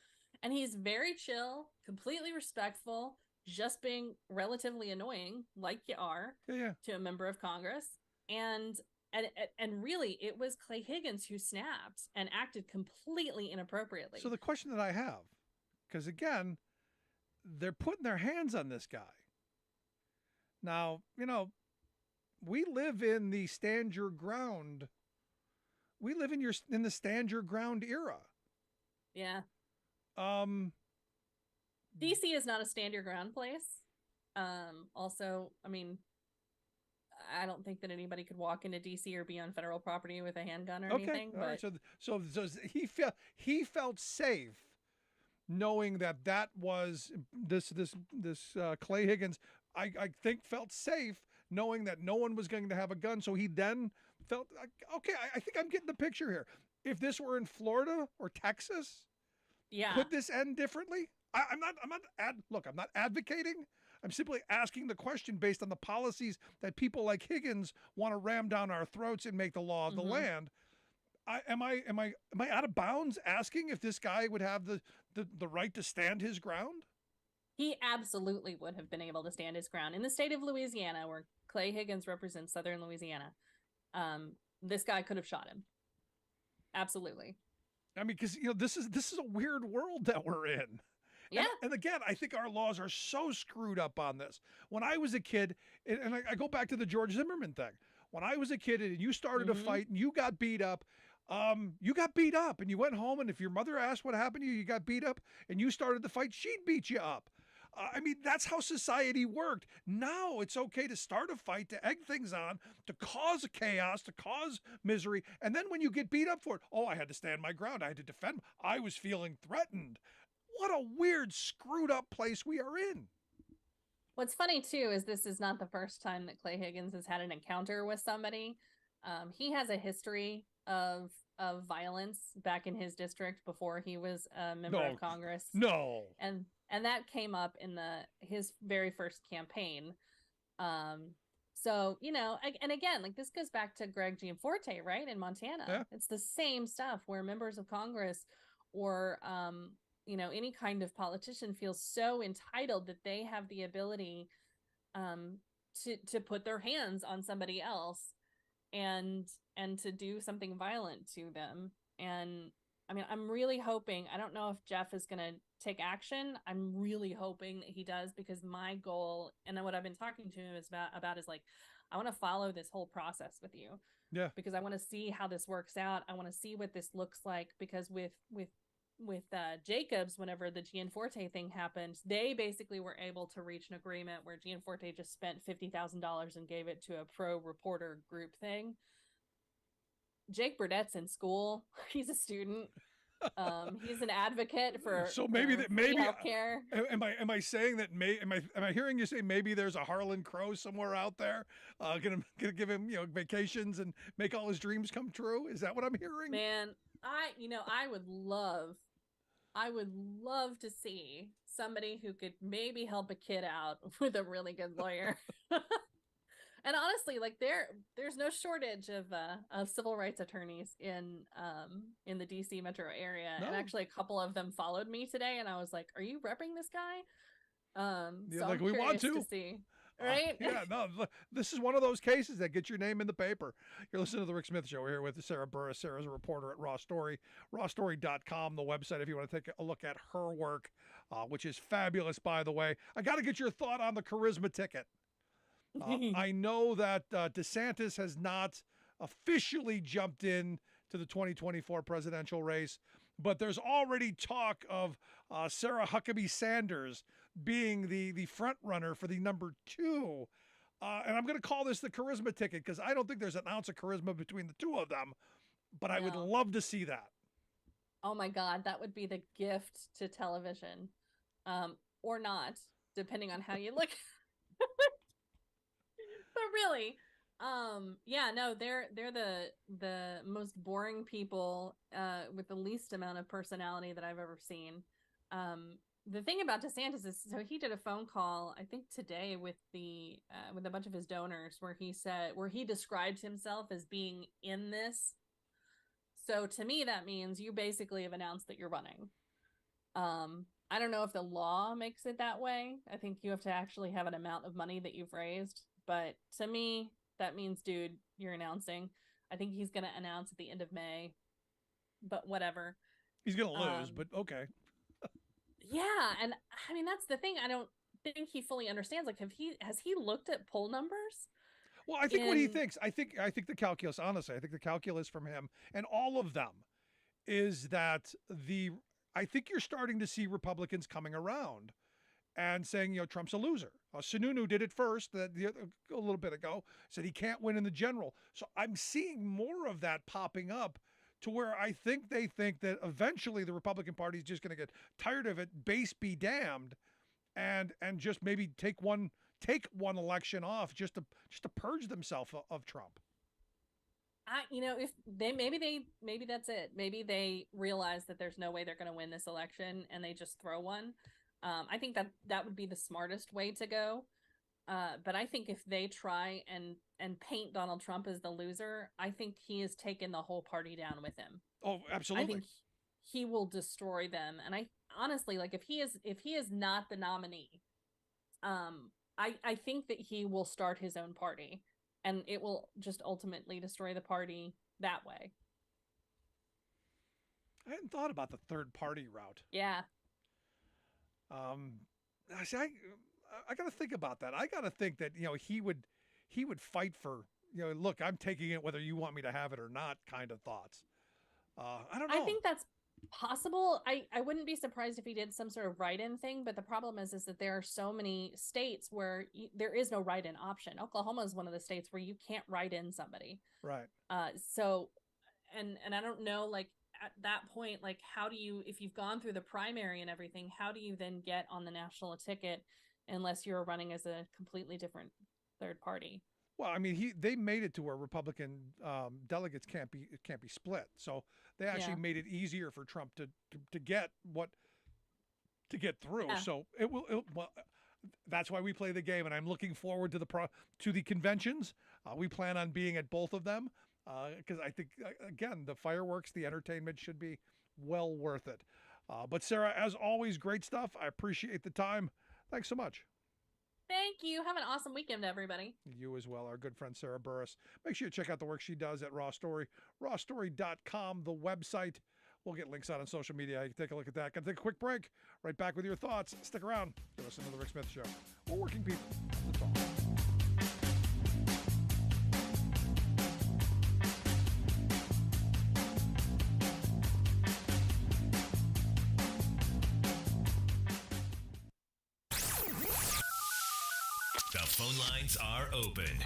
And he's very chill, completely respectful, just being relatively annoying, like you are, to a member of Congress. And really, it was Clay Higgins who snapped and acted completely inappropriately. So the question that I have, because again, they're putting their hands on this guy. Now, you know, we live in the stand your ground. We live in the stand your ground era. Yeah. DC is not a stand your ground place. Also, I mean, I don't think that anybody could walk into DC or be on federal property with a handgun or anything. But... Right. So he felt safe knowing that was this Clay Higgins. I think felt safe knowing that no one was going to have a gun. So he then felt, okay, I think I'm getting the picture here. if this were in Florida or Texas, Yeah. could this end differently? I'm not advocating. I'm simply asking the question based on the policies that people like Higgins want to ram down our throats and make the law of the land. Am I out of bounds asking if this guy would have the right to stand his ground? He absolutely would have been able to stand his ground in the state of Louisiana, where Clay Higgins represents Southern Louisiana. This guy could have shot him. Absolutely. I mean, because this is a weird world that we're in. Yeah. And again, I think our laws are so screwed up on this. When I was a kid, and I go back to the George Zimmerman thing. When I was a kid and you started a fight and you got beat up, and you went home, and if your mother asked what happened to you, you got beat up, and you started the fight, she'd beat you up. I mean, that's how society worked. Now it's okay to start a fight, to egg things on, to cause chaos, to cause misery. And then when you get beat up for it, I had to stand my ground. I had to defend. I was feeling threatened. What a weird, screwed up place we are in. What's funny, too, is this is not the first time that Clay Higgins has had an encounter with somebody. He has a history of violence back in his district before he was a member of Congress. No. And that came up in his very first campaign. So, and again, like, this goes back to Greg Gianforte, right, in Montana. Yeah. It's the same stuff where members of Congress or any kind of politician feels so entitled that they have the ability to put their hands on somebody else and to do something violent to them. And I mean, I'm really hoping, I don't know if Jeff is going to take action. I'm really hoping that he does, because my goal, and what I've been talking to him is about is like, I want to follow this whole process with you. Yeah. Because I want to see how this works out. I want to see what this looks like, because with Jacobs, whenever the Gianforte thing happened, they basically were able to reach an agreement where Gianforte just spent $50,000 and gave it to a pro reporter group thing. Jake Burdett's in school. He's a student. He's an advocate for healthcare. Am I saying that? Am I hearing you say maybe there's a Harlan Crow somewhere out there, gonna give him vacations and make all his dreams come true? Is that what I'm hearing? Man, I would love to see somebody who could maybe help a kid out with a really good lawyer. And honestly, like, there's no shortage of civil rights attorneys in the DC metro area. No. And actually a couple of them followed me today, and I was like, are you repping this guy? So like, we want to see. Right? This is one of those cases that gets your name in the paper. You're listening to the Rick Smith Show. We're here with Sarah Burris. Sarah's a reporter at Raw Story, rawstory.com, the website, if you want to take a look at her work, which is fabulous, by the way. I got to get your thought on the charisma ticket. I know that DeSantis has not officially jumped in to the 2024 presidential race, but there's already talk of Sarah Huckabee Sanders being the front runner for the number 2. And I'm going to call this the charisma ticket, because I don't think there's an ounce of charisma between the two of them, but I would love to see that. Oh my God, that would be the gift to television, or not, depending on how you look. But really, they're the most boring people with the least amount of personality that I've ever seen. The thing about DeSantis is, so he did a phone call, I think today, with a bunch of his donors, where he described himself as being in this. So to me, that means you basically have announced that you're running. I don't know if the law makes it that way. I think you have to actually have an amount of money that you've raised. But to me, that means, dude, you're announcing. I think he's going to announce at the end of May. But whatever. He's going to lose, but okay. Yeah, and I mean, that's the thing. I don't think he fully understands. Like, has he looked at poll numbers? Well, I think what he thinks, I think the calculus, honestly, I think the calculus from him and all of them is that I think you're starting to see Republicans coming around and saying, Trump's a loser. Sununu did it first a little bit ago, said he can't win in the general. So I'm seeing more of that popping up, to where I think they think that eventually the Republican Party is just going to get tired of it, base be damned, and just maybe take one election off just to purge themselves of Trump. If maybe that's it. Maybe they realize that there's no way they're going to win this election, and they just throw one. I think that would be the smartest way to go. But I think if they try and paint Donald Trump as the loser, I think he has taken the whole party down with him. Oh, absolutely. I think he will destroy them. And I honestly, like, if he is not the nominee, I think that he will start his own party, and it will just ultimately destroy the party that way. I hadn't thought about the third party route. Yeah. I got to think about that. I got to think that, he would fight for, look, I'm taking it whether you want me to have it or not kind of thoughts. I don't know. I think that's possible. I wouldn't be surprised if he did some sort of write-in thing, but the problem is that there are so many states where there is no write-in option. Oklahoma is one of the states where you can't write in somebody. Right. So, and I don't know, like, at that point, like, how do you, if you've gone through the primary and everything, how do you then get on the national ticket unless you're running as a completely different third party? Well, I mean, they made it to where Republican delegates can't be split, so they actually made it easier for Trump to get through. Yeah. So well, that's why we play the game, and I'm looking forward to the conventions. We plan on being at both of them because I think again the fireworks, the entertainment should be well worth it. But Sarah, as always, great stuff. I appreciate the time. Thanks so much. Thank you. Have an awesome weekend, everybody. You as well. Our good friend Sarah Burris. Make sure you check out the work she does at Raw Story, rawstory.com, the website. We'll get links out on social media. You can take a look at that. Gonna take a quick break. Right back with your thoughts. Stick around. You're listening to The Rick Smith Show. We're working people. That's all. Phone lines are open.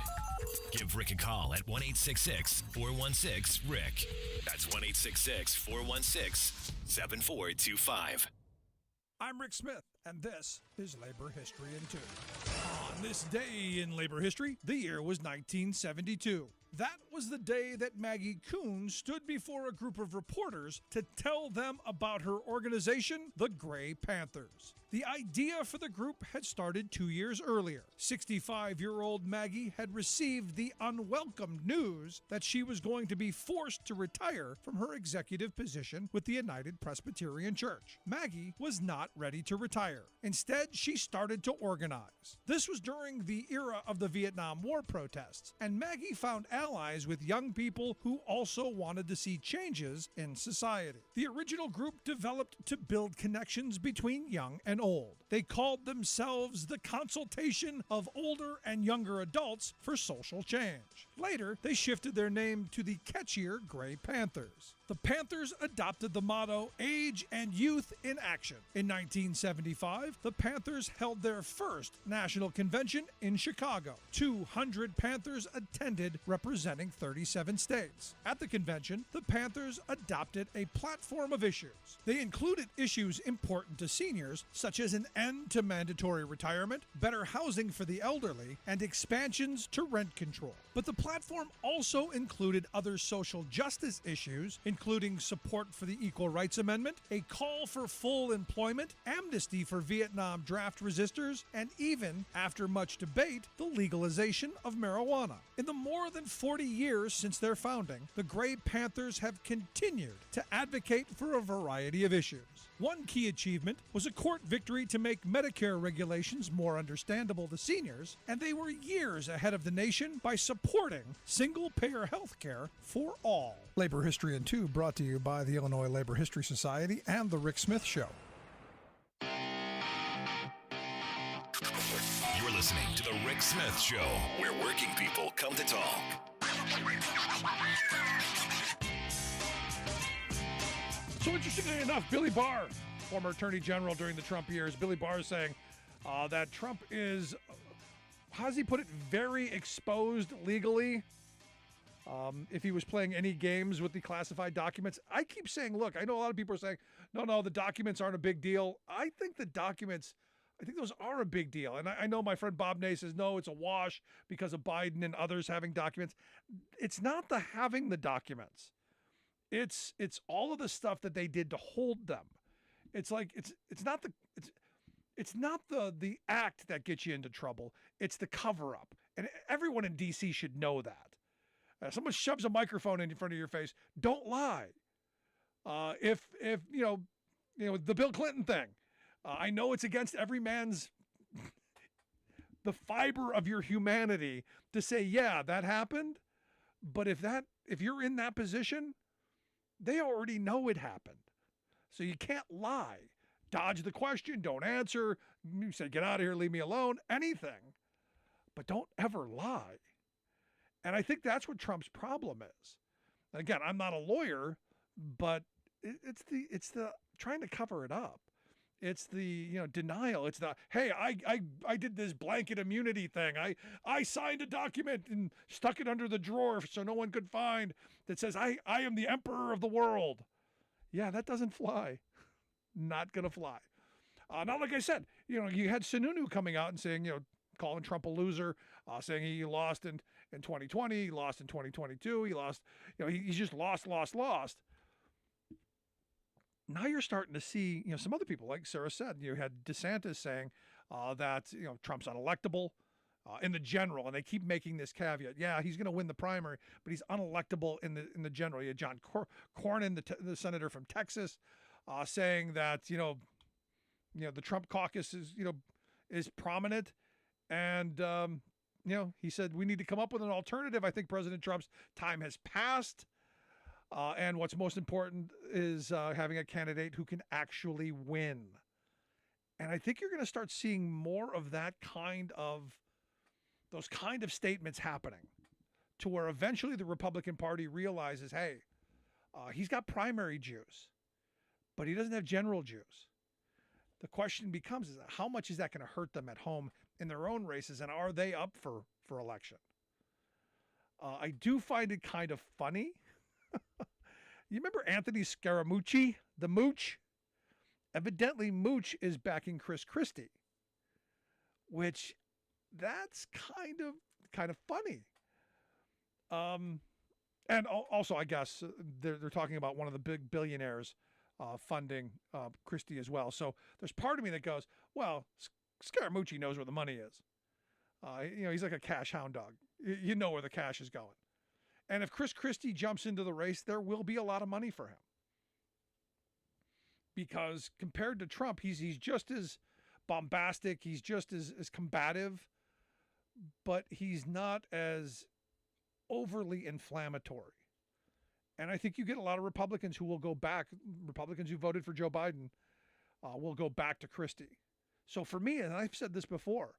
Give Rick a call at 1-866-416-RICK. That's 1-866-416-7425. I'm Rick Smith, and this is Labor History in 2. On this day in labor history, the year was 1972. That was the day that Maggie Kuhn stood before a group of reporters to tell them about her organization, the Gray Panthers. The idea for the group had started 2 years earlier. 65-year-old Maggie had received the unwelcome news that she was going to be forced to retire from her executive position with the United Presbyterian Church. Maggie was not ready to retire. Instead, she started to organize. This was during the era of the Vietnam War protests, and Maggie found allies with young people who also wanted to see changes in society. The original group developed to build connections between young and old. They called themselves the Consultation of Older and Younger Adults for Social Change. Later, they shifted their name to the catchier Gray Panthers. The Panthers adopted the motto, Age and Youth in Action. In 1975, the Panthers held their first national convention in Chicago. 200 Panthers attended, representing 37 states. At the convention, the Panthers adopted a platform of issues. They included issues important to seniors, such as an end to mandatory retirement, better housing for the elderly, and expansions to rent control. But the platform also included other social justice issues, including support for the Equal Rights Amendment, a call for full employment, amnesty for Vietnam draft resistors, and even, after much debate, the legalization of marijuana. In the more than 40 years since their founding, the Gray Panthers have continued to advocate for a variety of issues. One key achievement was a court victory to make Medicare regulations more understandable to seniors, and they were years ahead of the nation by supporting single-payer health care for all. Labor History in 2 brought to you by the Illinois Labor History Society and The Rick Smith Show. You're listening to The Rick Smith Show, where working people come to talk. So interestingly enough, Billy Barr, former Attorney General during the Trump years, Billy Barr is saying that Trump is, how does he put it, very exposed legally if he was playing any games with the classified documents. I keep saying, look, I know a lot of people are saying, no, the documents aren't a big deal. I think the documents I think those are a big deal. And I know my friend Bob Ney says, no, it's a wash because of Biden and others having documents. It's not the having the documents. It's all of the stuff that they did to hold them. It's like it's not the act that gets you into trouble. It's the cover up. And everyone in DC should know that. Someone shoves a microphone in front of your face, don't lie. If you know the Bill Clinton thing, I know it's against every man's the fiber of your humanity to say, yeah, that happened. But if you're in that position, they already know it happened. So you can't lie. Dodge the question, don't answer, you say, get out of here, leave me alone, anything. But don't ever lie. And I think that's what Trump's problem is. And again, I'm not a lawyer, but it's the trying to cover it up. It's the denial. It's the, hey, I did this blanket immunity thing. I signed a document and stuck it under the drawer so no one could find that says I am the emperor of the world. Yeah, that doesn't fly. Not gonna fly. Not like I said. You had Sununu coming out and saying, calling Trump a loser, saying he lost in 2020, he lost in 2022, he lost. He's just lost. Now you're starting to see, some other people, like Sarah said, you had DeSantis saying that, Trump's unelectable in the general, and they keep making this caveat. Yeah, he's going to win the primary, but he's unelectable in the general. You had John Cornyn, the senator from Texas, saying that, the Trump caucus is prominent. And, he said, we need to come up with an alternative. I think President Trump's time has passed. And what's most important is having a candidate who can actually win. And I think you're going to start seeing more of those kind of statements happening, to where eventually the Republican Party realizes, hey, he's got primary juice, but he doesn't have general juice. The question becomes, is how much is that going to hurt them at home in their own races, and are they up for election? I do find it kind of funny. You remember Anthony Scaramucci, the Mooch? Evidently, Mooch is backing Chris Christie, which that's kind of funny. And also, I guess they're talking about one of the big billionaires funding Christie as well. So there's part of me that goes, well, Scaramucci knows where the money is. He's like a cash hound dog. You know where the cash is going. And if Chris Christie jumps into the race, there will be a lot of money for him. Because compared to Trump, he's just as bombastic, he's just as combative, but he's not as overly inflammatory. And I think you get a lot of Republicans who will go back, Republicans who voted for Joe Biden, will go back to Christie. So for me, and I've said this before,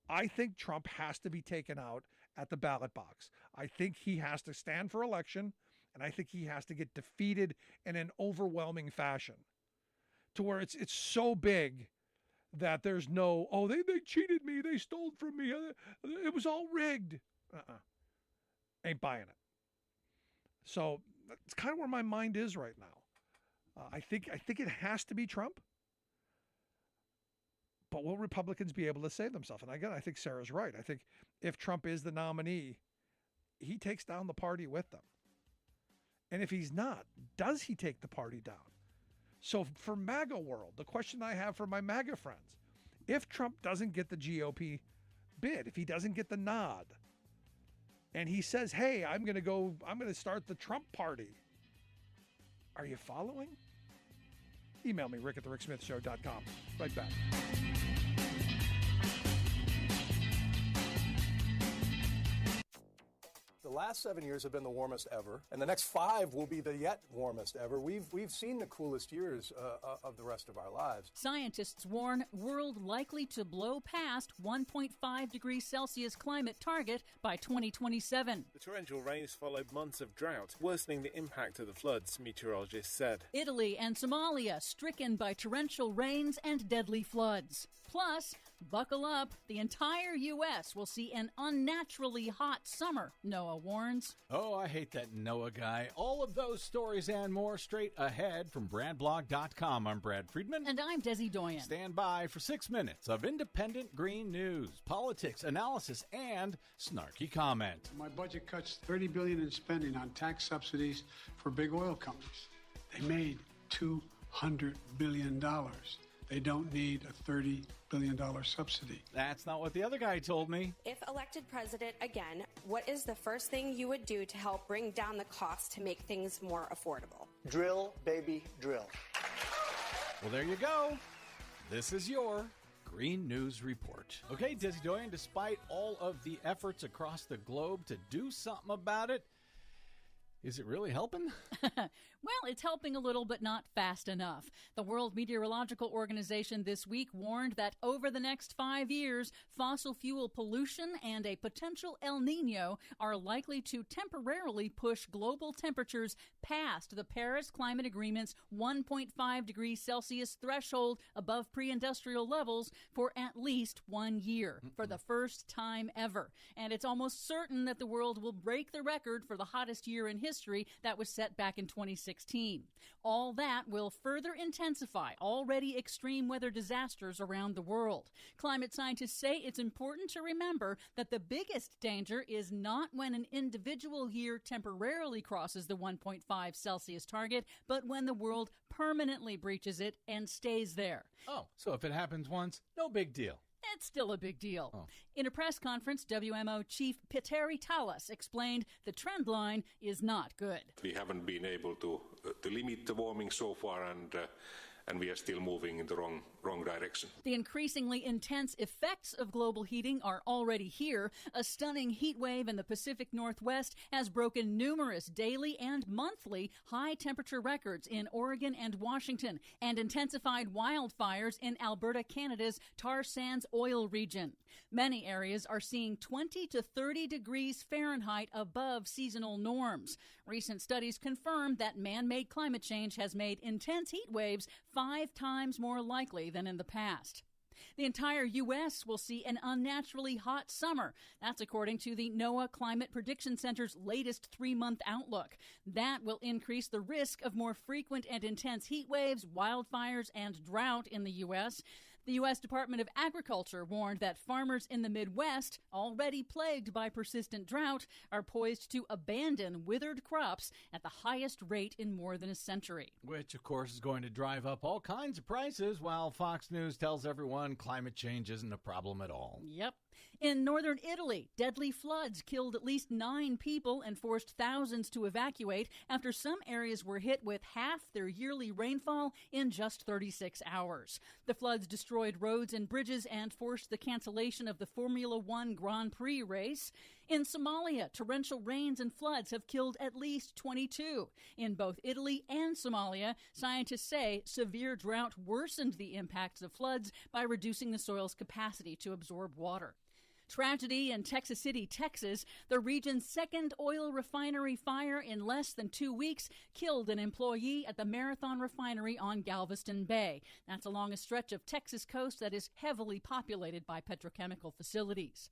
I think Trump has to be taken out at the ballot box. I think he has to stand for election, and I think he has to get defeated in an overwhelming fashion, to where it's so big that there's no, they cheated me, they stole from me, it was all rigged. Ain't buying it. So that's kind of where my mind is right now. I think it has to be Trump. But will Republicans be able to save themselves? And again, I think Sarah's right. I think if Trump is the nominee, he takes down the party with them. And if he's not, does he take the party down? So for MAGA world, the question I have for my MAGA friends, if Trump doesn't get the GOP bid, if he doesn't get the nod, and he says, hey, I'm going to start the Trump party, are you following? Email me, rick@thericksmithshow.com. Right back. The last 7 years have been the warmest ever, and the next 5 will be the yet warmest ever. We've seen the coolest years of the rest of our lives. Scientists warn world likely to blow past 1.5 degrees Celsius climate target by 2027. The torrential rains followed months of drought, worsening the impact of the floods, meteorologists said. Italy and Somalia stricken by torrential rains and deadly floods. Plus, buckle up. The entire U.S. will see an unnaturally hot summer, NOAA warns. Oh, I hate that NOAA guy. All of those stories and more straight ahead from BradBlog.com. I'm Brad Friedman. And I'm Desi Doyen. Stand by for 6 minutes of independent green news, politics, analysis, and snarky comment. My budget cuts $30 billion in spending on tax subsidies for big oil companies. They made $200 billion. They don't need a $30 billion subsidy. That's not what the other guy told me. If elected president again, what is the first thing you would do to help bring down the cost to make things more affordable? Drill, baby, drill. Well, there you go. This is your Green News Report. Okay, Desi Doyen, despite all of the efforts across the globe to do something about it, is it really helping? Well, it's helping a little, but not fast enough. The World Meteorological Organization this week warned that over the next 5 years, fossil fuel pollution and a potential El Nino are likely to temporarily push global temperatures past the Paris Climate Agreement's 1.5 degrees Celsius threshold above pre-industrial levels for at least 1 year, for the first time ever. And it's almost certain that the world will break the record for the hottest year in history that was set back in 2016. All that will further intensify already extreme weather disasters around the world. Climate scientists say it's important to remember that the biggest danger is not when an individual year temporarily crosses the 1.5 Celsius target, but when the world permanently breaches it and stays there. Oh, so if it happens once, no big deal. It's still a big deal. Oh. In a press conference, WMO Chief Petteri Talas explained the trend line is not good. We haven't been able to limit the warming so far, and we are still moving in the wrong direction. The increasingly intense effects of global heating are already here. A stunning heat wave in the Pacific Northwest has broken numerous daily and monthly high-temperature records in Oregon and Washington, and intensified wildfires in Alberta, Canada's tar sands oil region. Many areas are seeing 20 to 30 degrees Fahrenheit above seasonal norms. Recent studies confirm that man-made climate change has made intense heat waves 5 times more likely than in the past. The entire U.S. will see an unnaturally hot summer. That's according to the NOAA Climate Prediction Center's latest 3-month outlook. That will increase the risk of more frequent and intense heat waves, wildfires, and drought in the U.S. The U.S. Department of Agriculture warned that farmers in the Midwest, already plagued by persistent drought, are poised to abandon withered crops at the highest rate in more than a century. Which, of course, is going to drive up all kinds of prices, while Fox News tells everyone climate change isn't a problem at all. Yep. In northern Italy, deadly floods killed at least 9 people and forced thousands to evacuate after some areas were hit with half their yearly rainfall in just 36 hours. The floods destroyed roads and bridges and forced the cancellation of the Formula One Grand Prix race. In Somalia, torrential rains and floods have killed at least 22. In both Italy and Somalia, scientists say severe drought worsened the impacts of floods by reducing the soil's capacity to absorb water. Tragedy in Texas City, Texas. The region's second oil refinery fire in less than 2 weeks killed an employee at the Marathon refinery on Galveston Bay. That's along a stretch of Texas coast that is heavily populated by petrochemical facilities.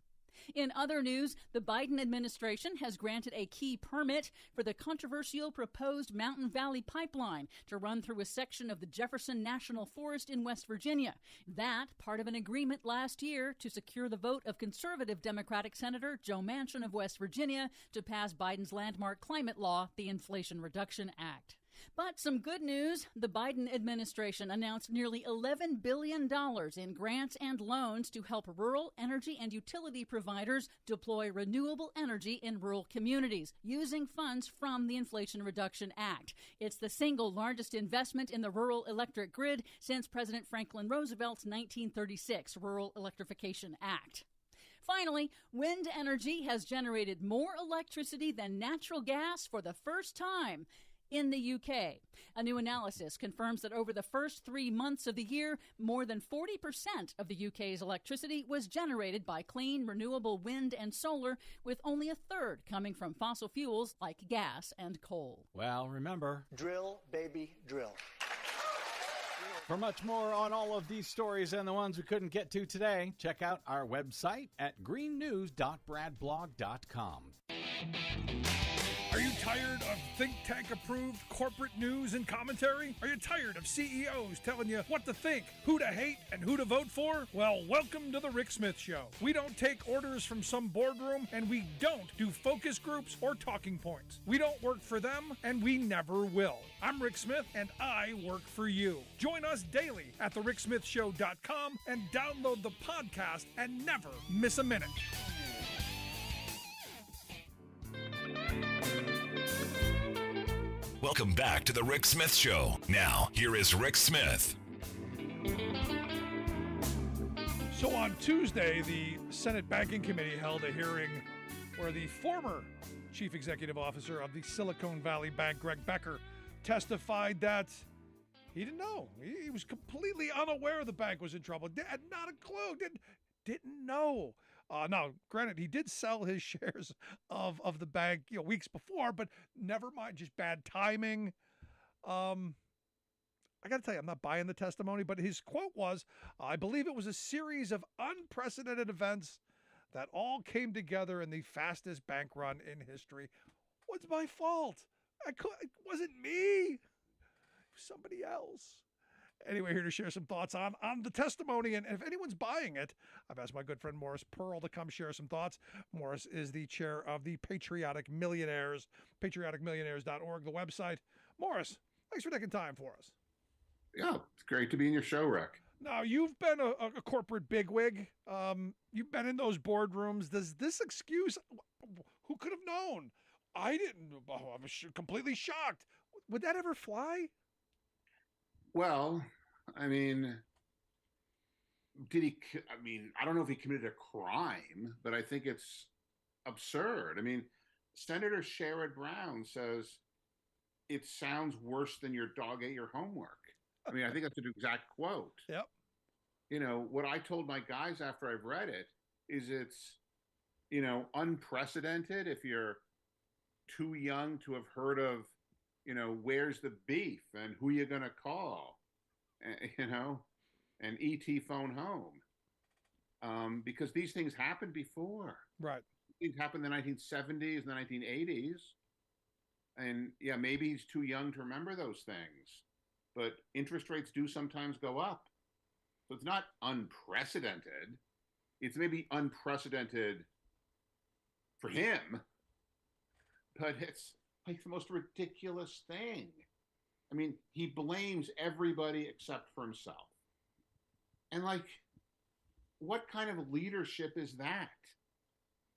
In other news, the Biden administration has granted a key permit for the controversial proposed Mountain Valley Pipeline to run through a section of the Jefferson National Forest in West Virginia. That part of an agreement last year to secure the vote of conservative Democratic Senator Joe Manchin of West Virginia to pass Biden's landmark climate law, the Inflation Reduction Act. But some good news. The Biden administration announced nearly $11 billion in grants and loans to help rural energy and utility providers deploy renewable energy in rural communities using funds from the Inflation Reduction Act. It's the single largest investment in the rural electric grid since President Franklin Roosevelt's 1936 Rural Electrification Act. Finally, wind energy has generated more electricity than natural gas for the first time in the UK. A new analysis confirms that over the first 3 months of the year, more than 40% of the UK's electricity was generated by clean, renewable wind and solar, with only a third coming from fossil fuels like gas and coal. Well, remember, drill, baby, drill. For much more on all of these stories and the ones we couldn't get to today, check out our website at greennews.bradblog.com. Are you tired of think tank approved corporate news and commentary? Are you tired of CEOs telling you what to think, who to hate, and who to vote for? Well, welcome to the Rick Smith Show. We don't take orders from some boardroom, and we don't do focus groups or talking points. We don't work for them, and we never will. I'm Rick Smith, and I work for you. Join us daily at thericksmithshow.com and download the podcast and never miss a minute. Welcome back to the Rick Smith Show. Now, here is Rick Smith. So on Tuesday, the Senate Banking Committee held a hearing where the former chief executive officer of the Silicon Valley Bank, Greg Becker, testified that he didn't know. He was completely unaware the bank was in trouble. Had not a clue. Didn't know. Now, granted, he did sell his shares of the bank, weeks before, but never mind, just bad timing. I got to tell you, I'm not buying the testimony, but his quote was, I believe it was a series of unprecedented events that all came together in the fastest bank run in history. What's my fault? It wasn't me. It was somebody else. Anyway, here to share some thoughts on the testimony. And if anyone's buying it, I've asked my good friend Morris Pearl to come share some thoughts. Morris is the chair of the Patriotic Millionaires, patrioticmillionaires.org, the website. Morris, thanks for taking time for us. Yeah, it's great to be in your show, Rick. Now, you've been a corporate bigwig. You've been in those boardrooms. Does this excuse, who could have known? I didn't. I was completely shocked. Would that ever fly? Well, I mean, I don't know if he committed a crime, but I think it's absurd. I mean, Senator Sherrod Brown says it sounds worse than your dog ate your homework. I mean, I think that's an exact quote. Yep. What I told my guys after I've read it is it's, unprecedented if you're too young to have heard of where's the beef and who you gonna call, and ET phone home, because these things happened before. Right. Things happened in the 1970s, the 1980s, and yeah, maybe he's too young to remember those things, but interest rates do sometimes go up, so it's not unprecedented. It's maybe unprecedented for him, but it's like the most ridiculous thing. I mean, he blames everybody except for himself. And what kind of leadership is that?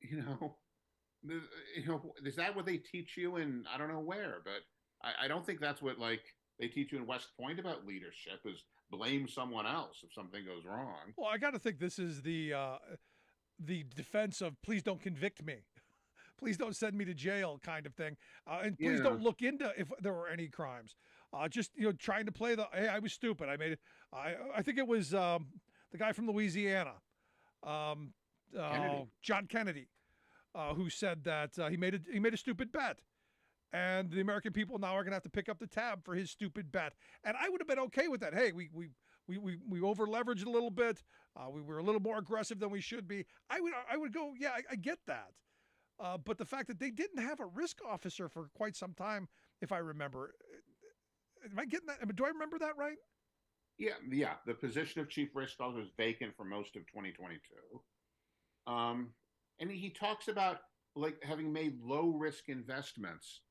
Is that what they teach you in, I don't know where, but I don't think that's what they teach you in West Point about leadership, is blame someone else if something goes wrong. Well, I got to think this is the defense of please don't convict me. Please don't send me to jail kind of thing. And please don't look into if there were any crimes. Just, trying to play hey, I was stupid. I made it. I think it was the guy from Louisiana, John Kennedy, who said that he made a stupid bet. And the American people now are going to have to pick up the tab for his stupid bet. And I would have been okay with that. Hey, we over leveraged a little bit. We were a little more aggressive than we should be. I would go, yeah, I get that. But the fact that they didn't have a risk officer for quite some time, if I remember, am I getting that? Do I remember that right? Yeah. The position of chief risk officer was vacant for most of 2022. And he talks about having made low risk investments.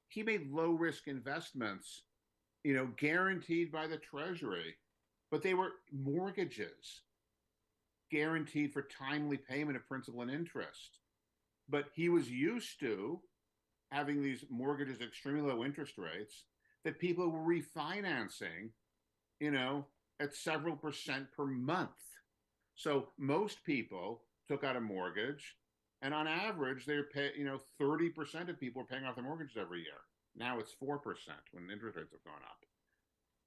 He made low risk investments, guaranteed by the Treasury, but they were mortgages guaranteed for timely payment of principal and interest. But he was used to having these mortgages at extremely low interest rates that people were refinancing, at several percent per month. So most people took out a mortgage, and on average, they're 30% of people are paying off their mortgages every year. Now it's 4% when interest rates have gone up.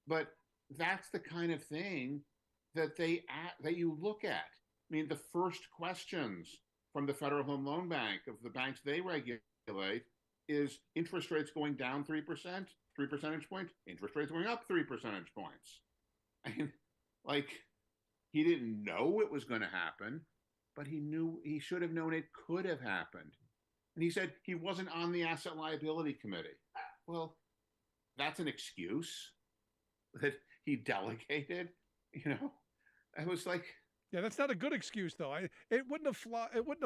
But that's the kind of thing that that you look at. I mean, the first questions from the Federal Home Loan Bank, of the banks they regulate, is interest rates going down 3%, 3 percentage points, interest rates going up 3 percentage points. I mean, like, he didn't know it was going to happen, but he should have known it could have happened. And he said he wasn't on the asset liability committee. Well, that's an excuse that he delegated, you know? I was like, yeah, that's not a good excuse though. It wouldn't have flown it wouldn't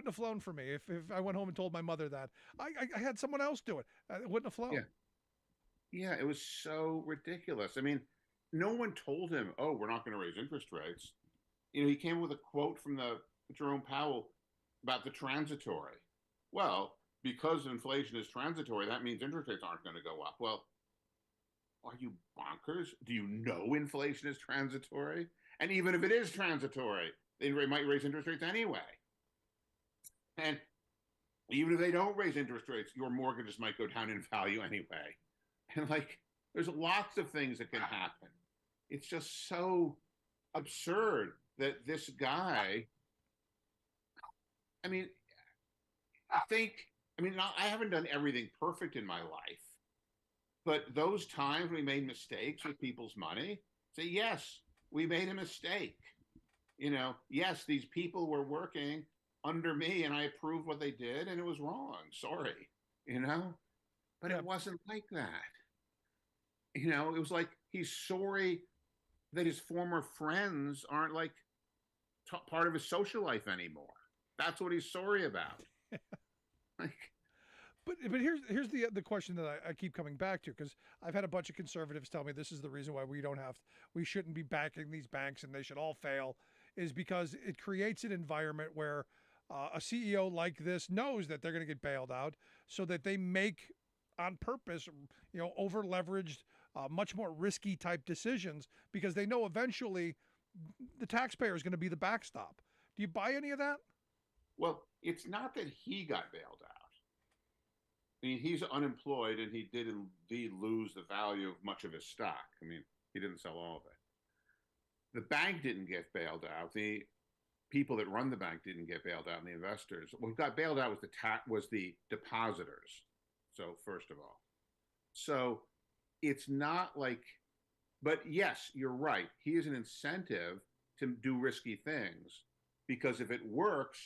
have flown for me if I went home and told my mother that. I had someone else do it. It wouldn't have flown. yeah. Yeah, it was so ridiculous. I mean, no one told him, "Oh, we're not going to raise interest rates." You know, he came with a quote from the Jerome Powell about the transitory. Well, because inflation is transitory, that means interest rates aren't going to go up. Well, are you bonkers? Do you know inflation is transitory? And even if it is transitory, they might raise interest rates anyway. And even if they don't raise interest rates, your mortgages might go down in value anyway. And like, there's lots of things that can happen. It's just so absurd that this guy, I mean, I haven't done everything perfect in my life, but those times we made mistakes with people's money, say, yes, we made a mistake. You know, yes, these people were working under me and I approved what they did and it was wrong. Sorry, you know, but it wasn't like that. You know, it was like he's sorry that his former friends aren't like part of his social life anymore. That's what he's sorry about. Like, but here's the question that I keep coming back to, because I've had a bunch of conservatives tell me this is the reason why we shouldn't be backing these banks and they should all fail, is because it creates an environment where a CEO like this knows that they're going to get bailed out, so that they make on purpose, you know, over leveraged, much more risky type decisions, because they know eventually the taxpayer is going to be the backstop. Do you buy any of that? Well, it's not that he got bailed out. I mean, he's unemployed and he did indeed lose the value of much of his stock. I mean, he didn't sell all of it. The bank didn't get bailed out. The people that run the bank didn't get bailed out, and the investors. What got bailed out was the depositors. So first of all, so it's not like, but yes, you're right. He has an incentive to do risky things, because if it works,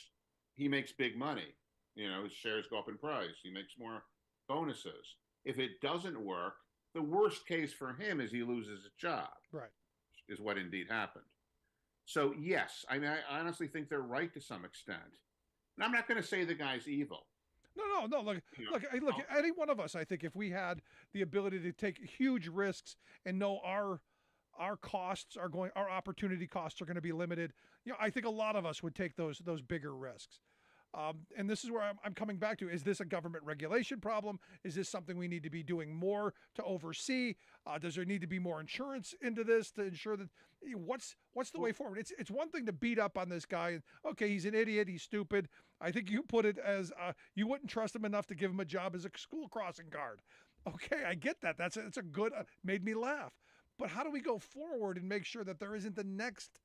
he makes big money. You know, his shares go up in price. He makes more bonuses. If it doesn't work, the worst case for him is he loses his job. Right. Is what indeed happened. So yes, I mean, I honestly think they're right to some extent. And I'm not going to say the guy's evil. No. Look, any one of us, I think, if we had the ability to take huge risks and know our costs are going, our opportunity costs are going to be limited, you know, I think a lot of us would take those bigger risks. And this is where I'm coming back to. Is this a government regulation problem? Is this something we need to be doing more to oversee? Does there need to be more insurance into this to ensure that what's the way forward? It's one thing to beat up on this guy and, okay, he's an idiot, he's stupid. I think you put it as you wouldn't trust him enough to give him a job as a school crossing guard. Okay, I get that. That's a good, made me laugh. But how do we go forward and make sure that there isn't the next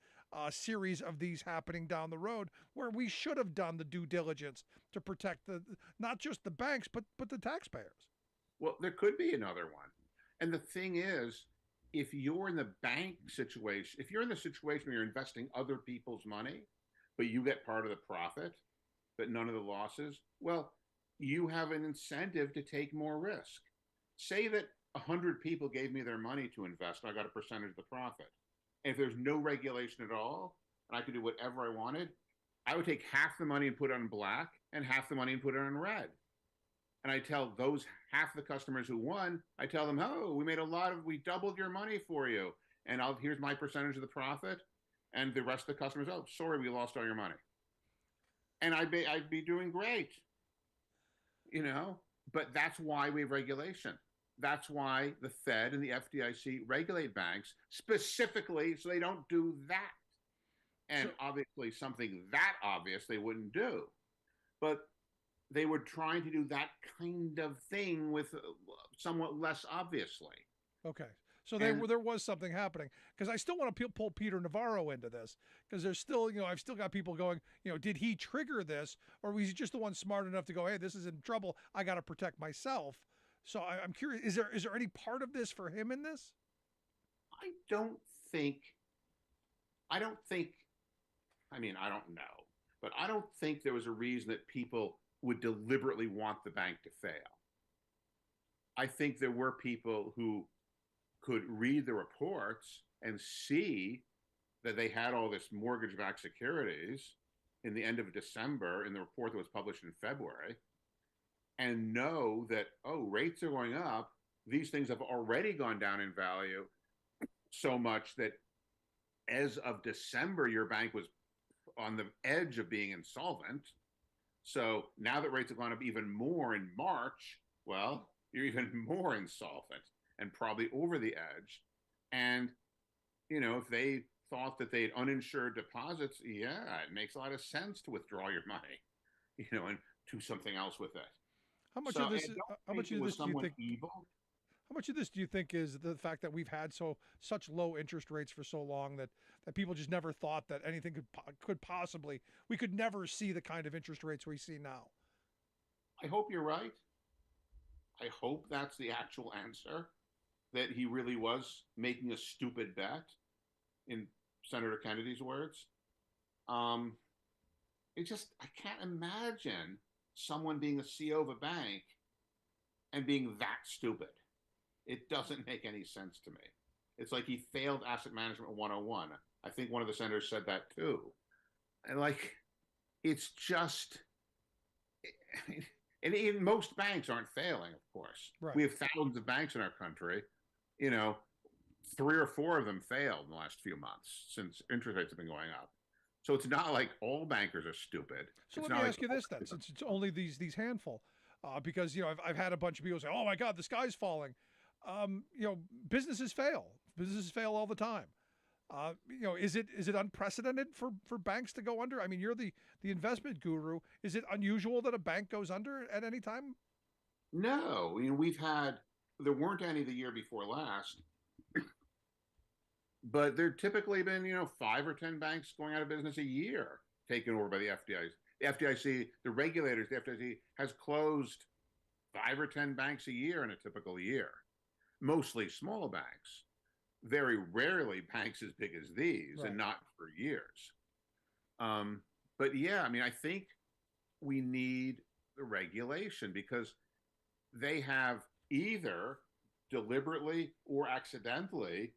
series of these happening down the road, where we should have done the due diligence to protect not just the banks, but the taxpayers? Well, there could be another one. And the thing is, if you're in the bank situation, if you're in the situation where you're investing other people's money, but you get part of the profit, but none of the losses, well, you have an incentive to take more risk. Say that 100 people gave me their money to invest, and I got a percentage of the profit. And if there's no regulation at all, and I could do whatever I wanted, I would take half the money and put it on black, and half the money and put it on red. And I tell those half the customers who won, I tell them, oh, we doubled your money for you. And here's my percentage of the profit. And the rest of the customers, oh, sorry, we lost all your money. And I'd be doing great, you know, but that's why we have regulation. That's why the Fed and the FDIC regulate banks specifically, so they don't do that. And obviously something that obvious they wouldn't do. But they were trying to do that kind of thing with somewhat less obviously. Okay. So there was something happening, because I still want to pull Peter Navarro into this, because there's still, you know, I've still got people going, you know, did he trigger this, or was he just the one smart enough to go, hey, this is in trouble, I got to protect myself? So I'm curious, is there any part of this for him in this? I don't think, I don't think, I mean, I don't know, but I don't think there was a reason that people would deliberately want the bank to fail. I think there were people who could read the reports and see that they had all this mortgage-backed securities in the end of December in the report that was published in February, and know that, oh, rates are going up. These things have already gone down in value so much that as of December, your bank was on the edge of being insolvent. So now that rates have gone up even more in March, well, you're even more insolvent and probably over the edge. And, you know, if they thought that they had uninsured deposits, yeah, it makes a lot of sense to withdraw your money, you know, and do something else with it. How much So of this? How much of this do you think? Evil? How much of this do you think is the fact that we've had such low interest rates for so long that people just never thought that anything could possibly, we could never see the kind of interest rates we see now? I hope you're right. I hope that's the actual answer, that he really was making a stupid bet, in Senator Kennedy's words. I can't imagine someone being a CEO of a bank and being that stupid. It doesn't make any sense to me. It's like he failed asset management 101. I think one of the senators said that too. And like, it's just, and even most banks aren't failing, of course. Right. We have thousands of banks in our country. You know, 3 or 4 of them failed in the last few months since interest rates have been going up. So it's not like all bankers are stupid. So it's let me not ask you this then, since it's only these handful, because, you know, I've had a bunch of people say, oh my God, the sky's falling. You know, businesses fail. Businesses fail all the time. You know, is it unprecedented for banks to go under? I mean, you're the investment guru. Is it unusual that a bank goes under at any time? No. I mean, there weren't any the year before last, but there typically been, you know, 5 or 10 banks going out of business a year, taken over by the FDIC. The FDIC, the regulators, the FDIC has closed 5 or 10 banks a year in a typical year, mostly small banks. Very rarely banks as big as these, Right. and not for years. But yeah, I mean, I think we need the regulation because they have either deliberately or accidentally,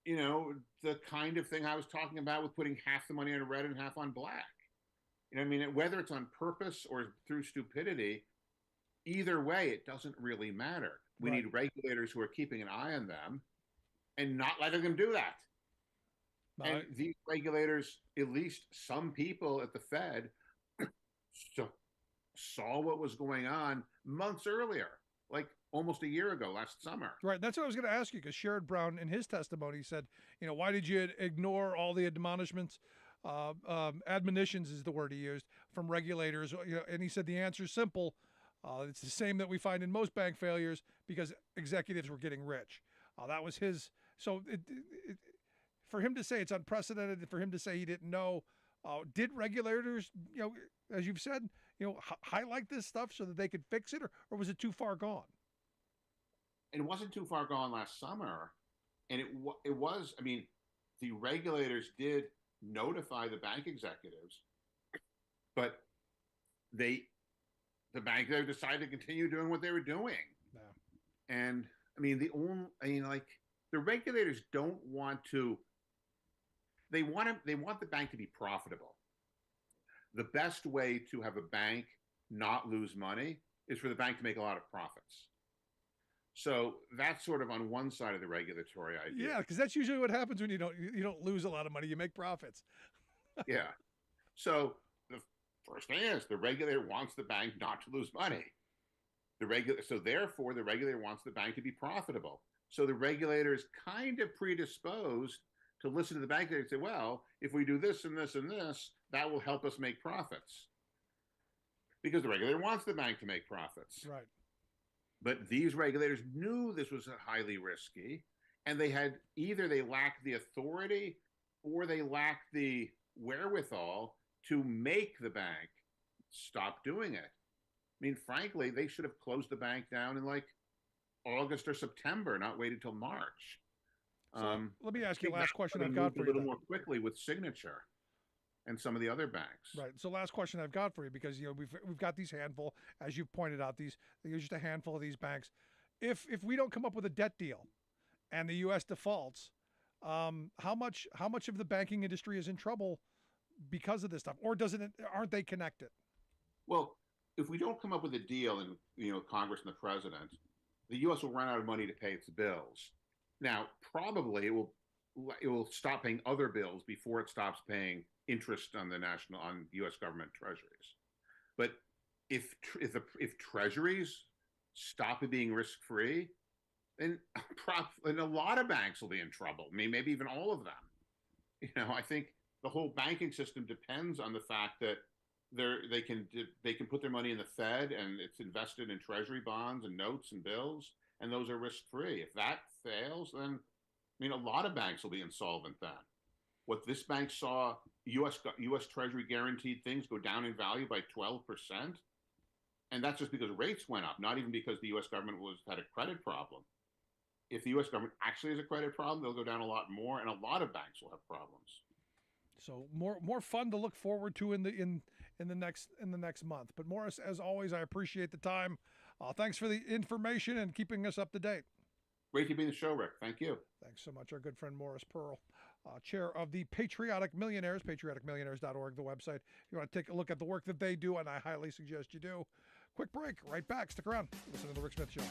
you know, the kind of thing I was talking about with putting half the money on red and half on black. You know, I mean, whether it's on purpose or through stupidity, either way, it doesn't really matter. We Right. need regulators who are keeping an eye on them and not letting them do that. And these regulators, at least some people at the Fed, saw what was going on months earlier, like almost a year ago, last summer. Right. That's what I was going to ask you, because Sherrod Brown, in his testimony, said, you know, why did you ignore all the admonishments? Admonitions is the word he used, from regulators. You know, and he said the answer is simple. It's the same that we find in most bank failures, because executives were getting rich. That was his. So for him to say it's unprecedented, for him to say he didn't know, did regulators, you know, as you've said, you know, highlight this stuff so that they could fix it, or was it too far gone? It wasn't too far gone last summer, and it was. I mean, the regulators did notify the bank executives, but the bank there decided to continue doing what they were doing. Yeah. And I mean, the regulators don't want to. They want the bank to be profitable. The best way to have a bank not lose money is for the bank to make a lot of profits. So that's sort of on one side of the regulatory idea. Yeah, because that's usually what happens when you don't lose a lot of money. You make profits. Yeah. So the first thing is the regulator wants the bank not to lose money. So therefore, the regulator wants the bank to be profitable. So the regulator is kind of predisposed to listen to the bank and say, well, if we do this and this and this, that will help us make profits. Because the regulator wants the bank to make profits. Right. But these regulators knew this was highly risky, and they lacked the authority or they lacked the wherewithal to make the bank stop doing it. I mean, frankly, they should have closed the bank down in like August or September, not waited till March. So let me ask you I last think question that I've would've got moved for a you. little then. more quickly with Signature and some of the other banks. Right. So last question I've got for you, because we've got these handful, as you've pointed out, there's just a handful of these banks. If we don't come up with a debt deal, and the U.S. defaults, how much of the banking industry is in trouble because of this stuff, or aren't they connected? Well, if we don't come up with a deal, and Congress and the president, the U.S. will run out of money to pay its bills. Now, probably it will stop paying other bills before it stops paying interest on U.S. government treasuries. But if treasuries stop being risk free, then a lot of banks will be in trouble. I mean, maybe even all of them. I think the whole banking system depends on the fact that they can put their money in the Fed, and it's invested in treasury bonds and notes and bills, and those are risk free. If that fails, then a lot of banks will be insolvent then. What this bank saw, U.S. Treasury guaranteed things go down in value by 12%, and that's just because rates went up, not even because the U.S. government had a credit problem. If the U.S. government actually has a credit problem, they'll go down a lot more, and a lot of banks will have problems. So more fun to look forward to in the next month. But Morris, as always, I appreciate the time. Thanks for the information and keeping us up to date. Great to be in the show, Rick. Thank you. Thanks so much. Our good friend Morris Pearl, chair of the Patriotic Millionaires, patrioticmillionaires.org, the website. If you want to take a look at the work that they do, and I highly suggest you do. Quick break. Right back. Stick around. Listen to The Rick Smith Show.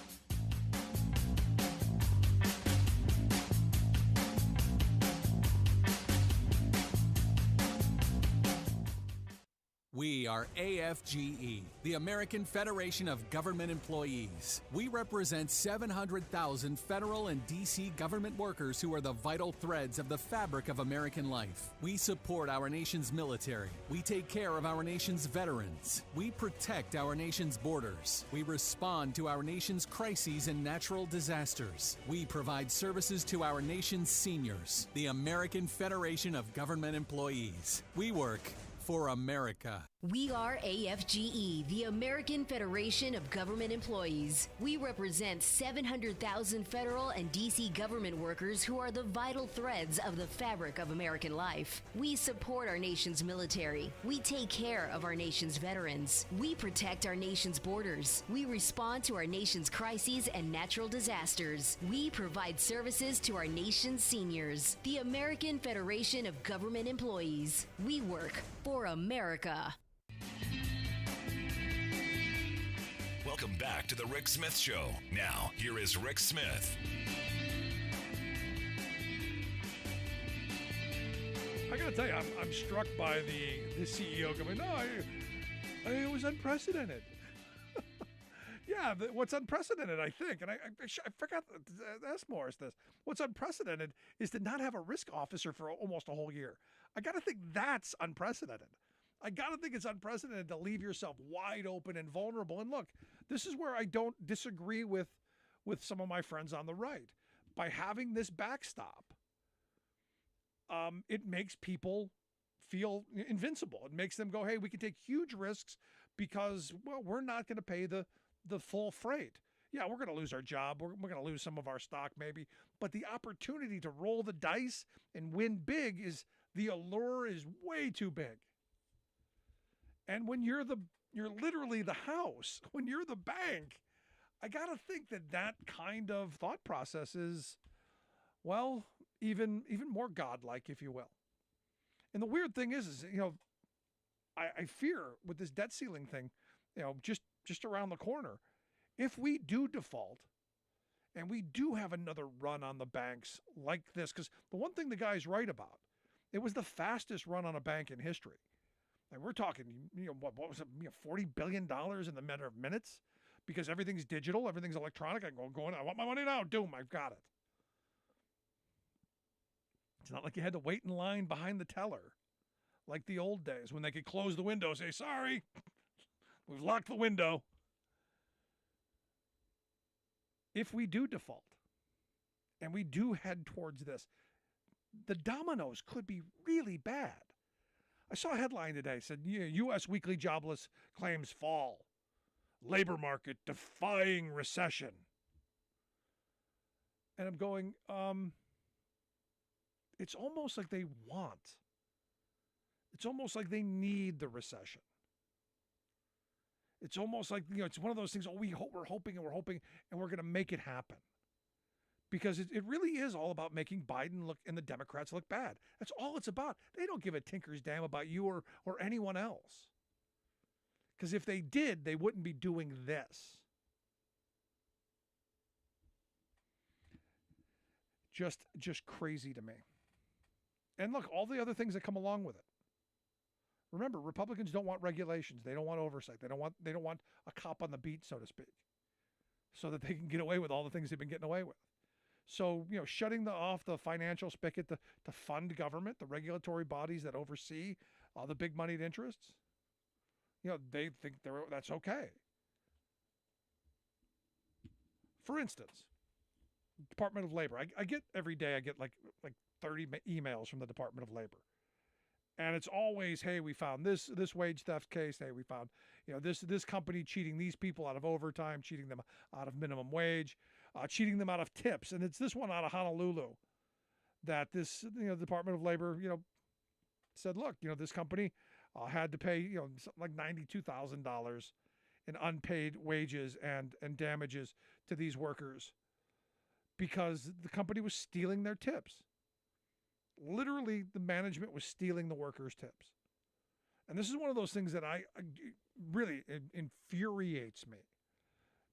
We are AFGE, the American Federation of Government Employees. We represent 700,000 federal and D.C. government workers who are the vital threads of the fabric of American life. We support our nation's military. We take care of our nation's veterans. We protect our nation's borders. We respond to our nation's crises and natural disasters. We provide services to our nation's seniors. The American Federation of Government Employees. We work for America. We are AFGE, the American Federation of Government Employees. We represent 700,000 federal and D.C. government workers who are the vital threads of the fabric of American life. We support our nation's military. We take care of our nation's veterans. We protect our nation's borders. We respond to our nation's crises and natural disasters. We provide services to our nation's seniors. The American Federation of Government Employees. We work for America. Welcome back to the Rick Smith Show. Now, here is Rick Smith. I got to tell you, I'm struck by the CEO going, no, it was unprecedented. Yeah, what's unprecedented, I think, and I forgot to ask Morris this. What's unprecedented is to not have a risk officer for almost a whole year. I got to think that's unprecedented. I got to think it's unprecedented to leave yourself wide open and vulnerable. And look, this is where I don't disagree with some of my friends on the right. By having this backstop, it makes people feel invincible. It makes them go, hey, we can take huge risks because, well, we're not going to pay the full freight. Yeah, we're going to lose our job. We're going to lose some of our stock maybe. But the opportunity to roll the dice and win big the allure is way too big. And when you're literally the house, when you're the bank, I got to think that kind of thought process is, well, even more godlike, if you will. And the weird thing is I fear with this debt ceiling thing, just around the corner, if we do default and we do have another run on the banks like this, because the one thing the guy's right about, it was the fastest run on a bank in history. And we're talking, what was it, $40 billion in the matter of minutes? Because everything's digital, everything's electronic. I want my money now. Doom, I've got it. It's not like you had to wait in line behind the teller like the old days when they could close the window and say, sorry, we've locked the window. If we do default and we do head towards this, the dominoes could be really bad. I saw a headline today, said U.S. weekly jobless claims fall. Labor market defying recession. And I'm going, it's almost like they want. It's almost like they need the recession. It's almost like, it's one of those things, we're hoping, and we're going to make it happen. Because it really is all about making Biden look and the Democrats look bad. That's all it's about. They don't give a tinker's damn about you or anyone else. Because if they did, they wouldn't be doing this. Just crazy to me. And look, all the other things that come along with it. Remember, Republicans don't want regulations. They don't want oversight. They don't want a cop on the beat, so to speak, so that they can get away with all the things they've been getting away with. So, shutting off the financial spigot to fund government, the regulatory bodies that oversee the big moneyed interests, they think that's okay. For instance, Department of Labor. I get every day, I get like 30 emails from the Department of Labor. And it's always, hey, we found this wage theft case. Hey, we found, this company cheating these people out of overtime, cheating them out of minimum wage, cheating them out of tips. And it's this one out of Honolulu that this, Department of Labor, said, look, this company had to pay, like $92,000 in unpaid wages and damages to these workers because the company was stealing their tips. Literally, the management was stealing the workers' tips. And this is one of those things that I really infuriates me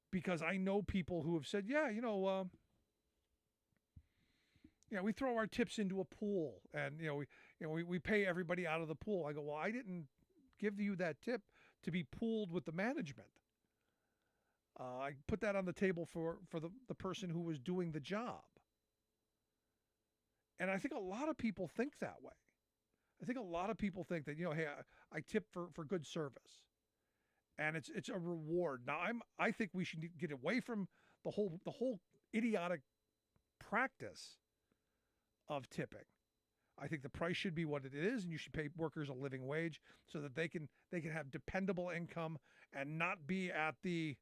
because I know people who have said, we throw our tips into a pool and, we pay everybody out of the pool. I go, well, I didn't give you that tip to be pooled with the management. I put that on the table for the person who was doing the job. And I think a lot of people think that way. I think a lot of people think that, hey, I tip for good service. And it's a reward. Now, I think we should get away from the whole idiotic practice of tipping. I think the price should be what it is, and you should pay workers a living wage so that they can have dependable income and not be at the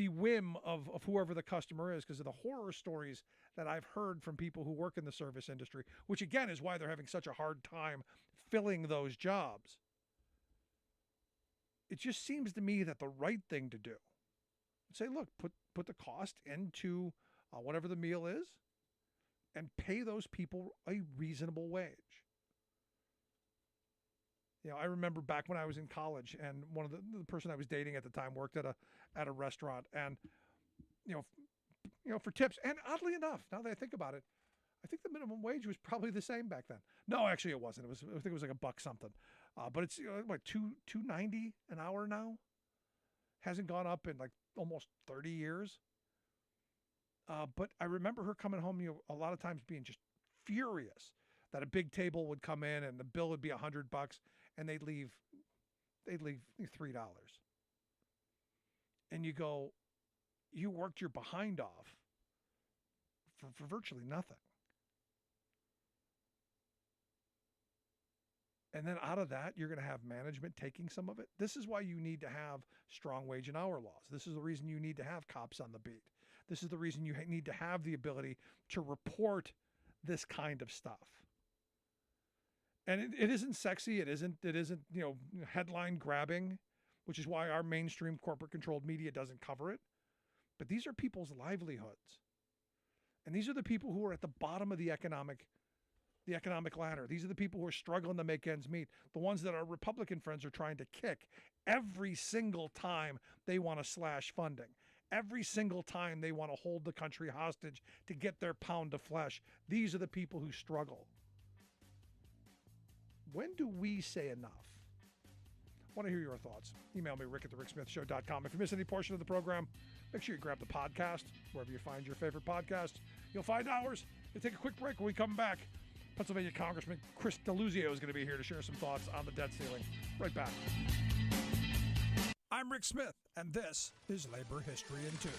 whim of whoever the customer is, because of the horror stories that I've heard from people who work in the service industry, which again is why they're having such a hard time filling those jobs. It just seems to me that the right thing to do, say, look, put the cost into whatever the meal is and pay those people a reasonable wage. I remember back when I was in college, and one of the person I was dating at the time worked at a restaurant, and for tips. And oddly enough, now that I think about it, I think the minimum wage was probably the same back then. No, actually, it wasn't. I think it was like $1 something. But it's like $2.90 an hour now. Hasn't gone up in like almost 30 years. But I remember her coming home, a lot of times being just furious that a big table would come in and the bill would be $100 and they'd leave $3. And you go, you worked your behind off for virtually nothing. And then out of that, you're going to have management taking some of it. This is why you need to have strong wage and hour laws. This is the reason you need to have cops on the beat. This is the reason you need to have the ability to report this kind of stuff. And it isn't sexy. It isn't headline grabbing, which is why our mainstream corporate controlled media doesn't cover it. But these are people's livelihoods. And these are the people who are at the bottom of the economic ladder. These are the people who are struggling to make ends meet. The ones that our Republican friends are trying to kick every single time they want to slash funding. Every single time they want to hold the country hostage to get their pound of flesh. These are the people who struggle. When do we say enough? I want to hear your thoughts. Email me, rick@thericksmithshow.com. If you miss any portion of the program, make sure you grab the podcast, wherever you find your favorite podcast. You'll find ours. We'll take a quick break. When we come back, Pennsylvania Congressman Chris Deluzio is going to be here to share some thoughts on the debt ceiling. Right back. I'm Rick Smith, and this is Labor History in 2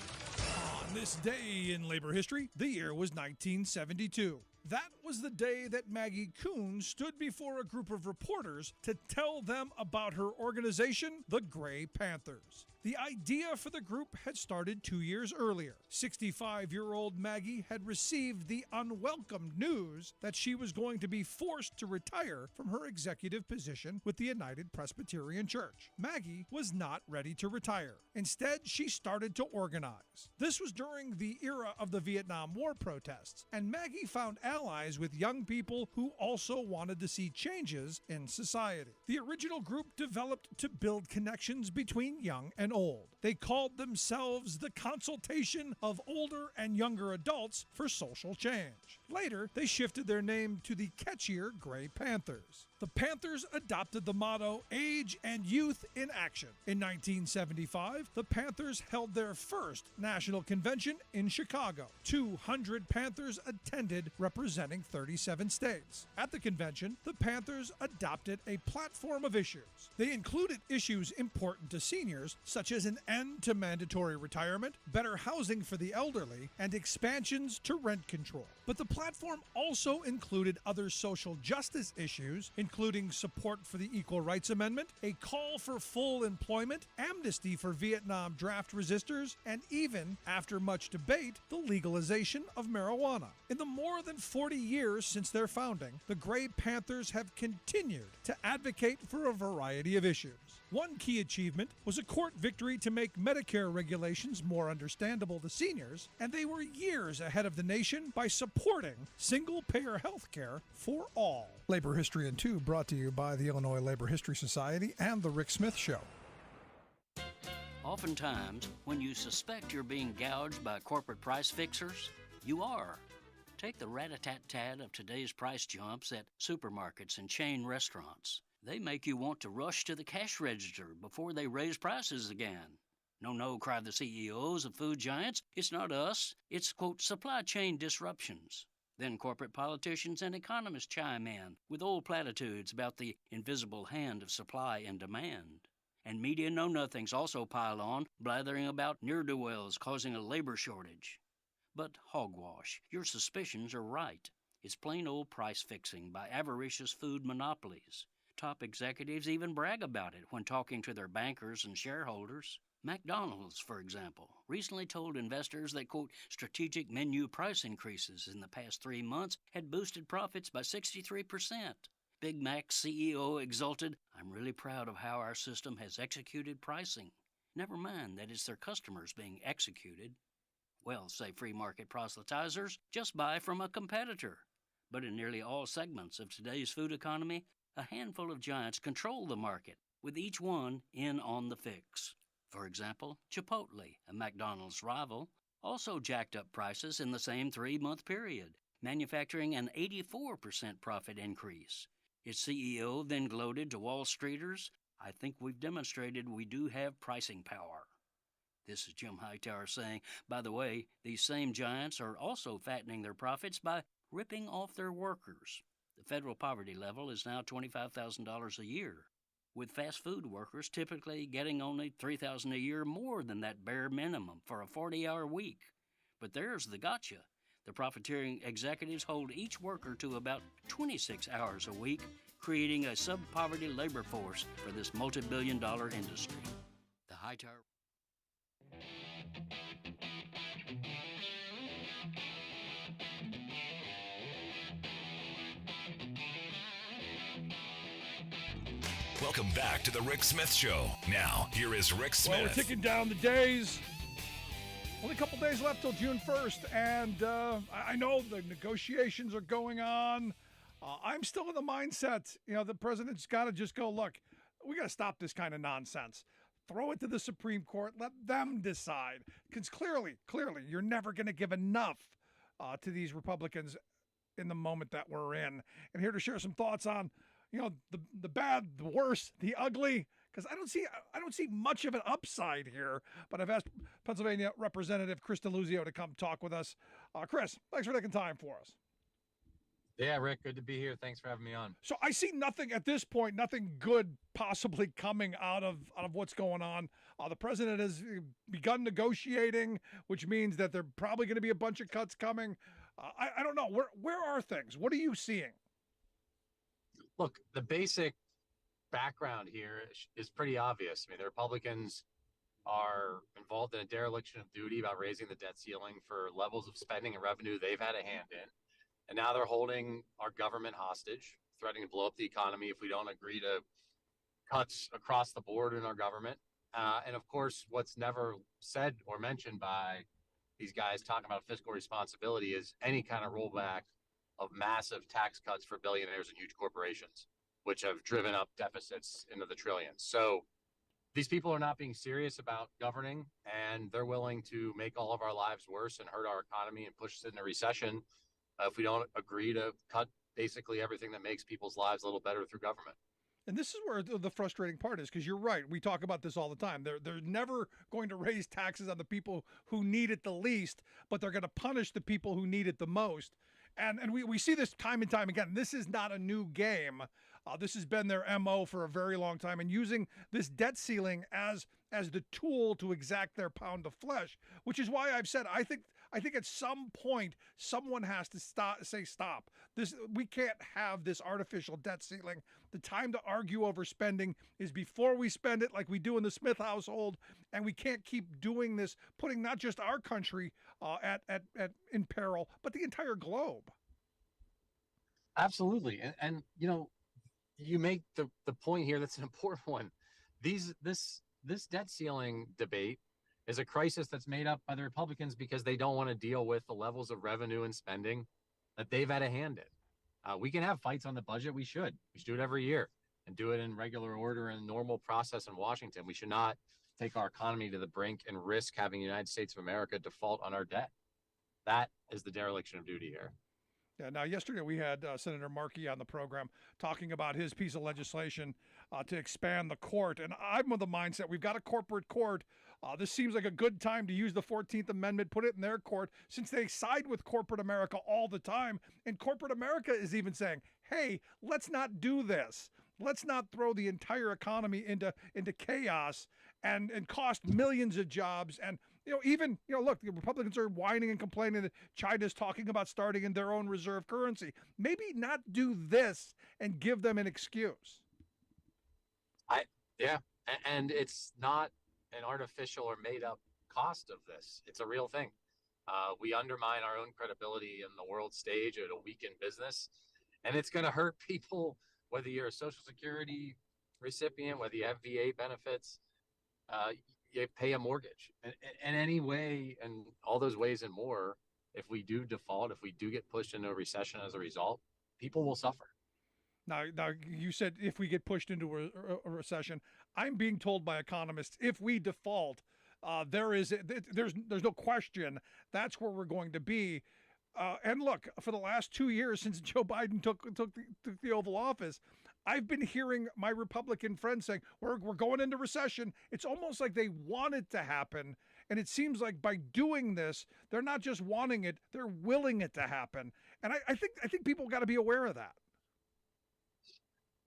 on On this day in labor history, the year was 1972. That was the day that Maggie Kuhn stood before a group of reporters to tell them about her organization, the Gray Panthers. The idea for the group had started 2 years earlier. 65-year-old Maggie had received the unwelcome news that she was going to be forced to retire from her executive position with the United Presbyterian Church. Maggie was not ready to retire. Instead, she started to organize. This was during the era of the Vietnam War protests, and Maggie found allies with young people who also wanted to see changes in society. The original group developed to build connections between young and old. They called themselves the Consultation of Older and Younger Adults for Social Change. Later, they shifted their name to the catchier Gray Panthers. The Panthers adopted the motto, Age and Youth in Action. In 1975, the Panthers held their first national convention in Chicago. 200 Panthers attended, representing 37 states. At the convention, the Panthers adopted a platform of issues. They included issues important to seniors, such as an end to mandatory retirement, better housing for the elderly, and expansions to rent control. But the platform also included other social justice issues, including support for the Equal Rights Amendment, a call for full employment, amnesty for Vietnam draft resistors, and even, after much debate, the legalization of marijuana. In the more than 40 years since their founding, the Gray Panthers have continued to advocate for a variety of issues. One key achievement was a court victory to make Medicare regulations more understandable to seniors, and they were years ahead of the nation by supporting single-payer health care for all. Labor History in 2 brought to you by the Illinois Labor History Society and The Rick Smith Show. Oftentimes, when you suspect you're being gouged by corporate price fixers, you are. Take the rat-a-tat-tat of today's price jumps at supermarkets and chain restaurants. They make you want to rush to the cash register before they raise prices again. No, no, cry the CEOs of food giants. It's not us. It's, quote, supply chain disruptions. Then corporate politicians and economists chime in with old platitudes about the invisible hand of supply and demand. And media know-nothings also pile on, blathering about ne'er-do-wells causing a labor shortage. But hogwash, your suspicions are right. It's plain old price fixing by avaricious food monopolies. Top executives even brag about it when talking to their bankers and shareholders. McDonald's, for example, recently told investors that, quote, strategic menu price increases in the past 3 months had boosted profits by 63%. Big Mac's CEO exulted, I'm really proud of how our system has executed pricing. Never mind that it's their customers being executed. Well, say free market proselytizers, just buy from a competitor. But in nearly all segments of today's food economy, a handful of giants control the market, with each one in on the fix. For example, Chipotle, a McDonald's rival, also jacked up prices in the same 3-month period, manufacturing an 84% profit increase. Its CEO then gloated to Wall Streeters, I think we've demonstrated we do have pricing power. This is Jim Hightower saying, by the way, these same giants are also fattening their profits by ripping off their workers. The federal poverty level is now $25,000 a year, with fast food workers typically getting only $3,000 a year more than that bare minimum for a 40-hour week. But there's the gotcha. The profiteering executives hold each worker to about 26 hours a week, creating a sub-poverty labor force for this multi-billion-dollar industry. The Hightower. Welcome back to the Rick Smith Show. Now, here is Rick Smith. Well, we're ticking down the days. Only a couple days left till June 1st, and I know the negotiations are going on. I'm still in the mindset, the president's got to just go, look, we got to stop this kind of nonsense. Throw it to the Supreme Court. Let them decide. Because clearly, you're never going to give enough to these Republicans in the moment that we're in. And here to share some thoughts on the bad, the worse, the ugly, because I don't see much of an upside here. But I've asked Pennsylvania Representative Chris DeLuzio to come talk with us. Chris, thanks for taking time for us. Yeah, Rick, good to be here. Thanks for having me on. So I see nothing at this point, nothing good possibly coming out of what's going on. The president has begun negotiating, which means that there are probably going to be a bunch of cuts coming. I don't know. Where are things? What are you seeing? Look, the basic background here is pretty obvious. I mean, the Republicans are involved in a dereliction of duty about raising the debt ceiling for levels of spending and revenue they've had a hand in. And now they're holding our government hostage, threatening to blow up the economy if we don't agree to cuts across the board in our government. And of course, what's never said or mentioned by these guys talking about fiscal responsibility is any kind of rollback of massive tax cuts for billionaires and huge corporations, which have driven up deficits into the trillions. So these people are not being serious about governing, and they're willing to make all of our lives worse and hurt our economy and push us into recession if we don't agree to cut basically everything that makes people's lives a little better through government. And this is where the frustrating part is, because you're right. We talk about this all the time. They're never going to raise taxes on the people who need it the least, but they're going to punish the people who need it the most. And we see this time and time again. This is not a new game. This has been their MO for a very long time, and using this debt ceiling as the tool to exact their pound of flesh, which is why I've said I think at some point someone has to stop. We can't have this artificial debt ceiling. The time to argue over spending is before we spend it, like we do in the Smith household, and we can't keep doing this, putting not just our country in peril, but the entire globe. Absolutely, and you know, you make the point here that's an important one. This debt ceiling debate is a crisis that's made up by the Republicans because they don't want to deal with the levels of revenue and spending that they've had a hand in. We can have fights on the budget. We should do it every year and do it in regular order and normal process in Washington. We should not take our economy to the brink and risk having the United States of America default on our debt. That is the dereliction of duty here. Yeah, now, yesterday we had Senator Markey on the program talking about his piece of legislation to expand the court. And I'm of the mindset we've got a corporate court. This seems like a good time to use the 14th Amendment, put it in their court, since they side with corporate America all the time. And corporate America is even saying, hey, let's not do this. Let's not throw the entire economy into chaos and cost millions of jobs. And look, the Republicans are whining and complaining that China's talking about starting in their own reserve currency. Maybe not do this and give them an excuse. And it's not an artificial or made up cost of this. It's a real thing. We undermine our own credibility in the world stage. It'll weaken business, and it's going to hurt people, whether you're a Social Security recipient, whether you have VA benefits, you pay a mortgage, and any way, and all those ways and more. If we do default, if we do get pushed into a recession as a result, people will suffer. Now you said if we get pushed into a recession. I'm being told by economists if we default, there's no question that's where we're going to be. And look, for the last 2 years since Joe Biden took the Oval Office, I've been hearing my Republican friends saying we're going into recession. It's almost like they want it to happen, and it seems like by doing this, they're not just wanting it; they're willing it to happen. And I think people got to be aware of that.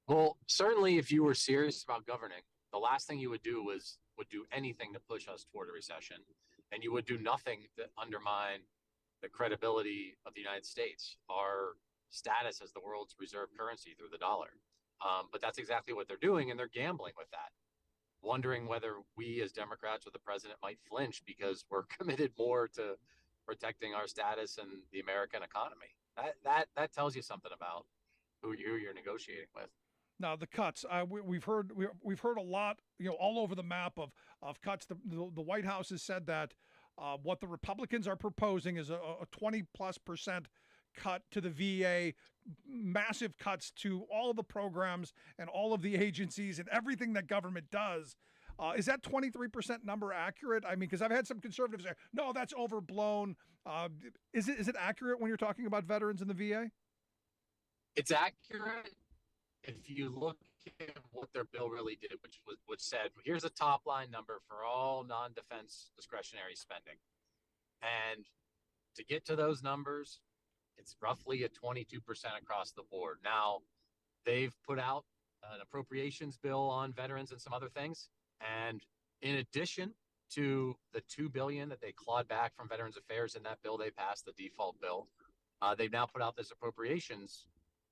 Well, certainly, if you were serious about governing, the last thing you would do would do anything to push us toward a recession, and you would do nothing to undermine the credibility of the United States, our status as the world's reserve currency through the dollar. But that's exactly what they're doing, and they're gambling with that, wondering whether we as Democrats or the president might flinch because we're committed more to protecting our status and the American economy. That tells you something about who you're negotiating with. Now the cuts, we've heard a lot, all over the map of cuts. The White House has said that what the Republicans are proposing is a 20+% cut to the VA, massive cuts to all of the programs and all of the agencies and everything that government does. Is that 23% number accurate? I mean, because I've had some conservatives say, no, that's overblown. Is it accurate when you're talking about veterans in the VA? It's accurate if you look at what their bill really did, which said, here's a top line number for all non-defense discretionary spending. And to get to those numbers, It's roughly a 22% across the board. Now, they've put out an appropriations bill on veterans and some other things. And in addition to the $2 billion that they clawed back from Veterans Affairs in that bill they passed, the default bill, they've now put out this appropriations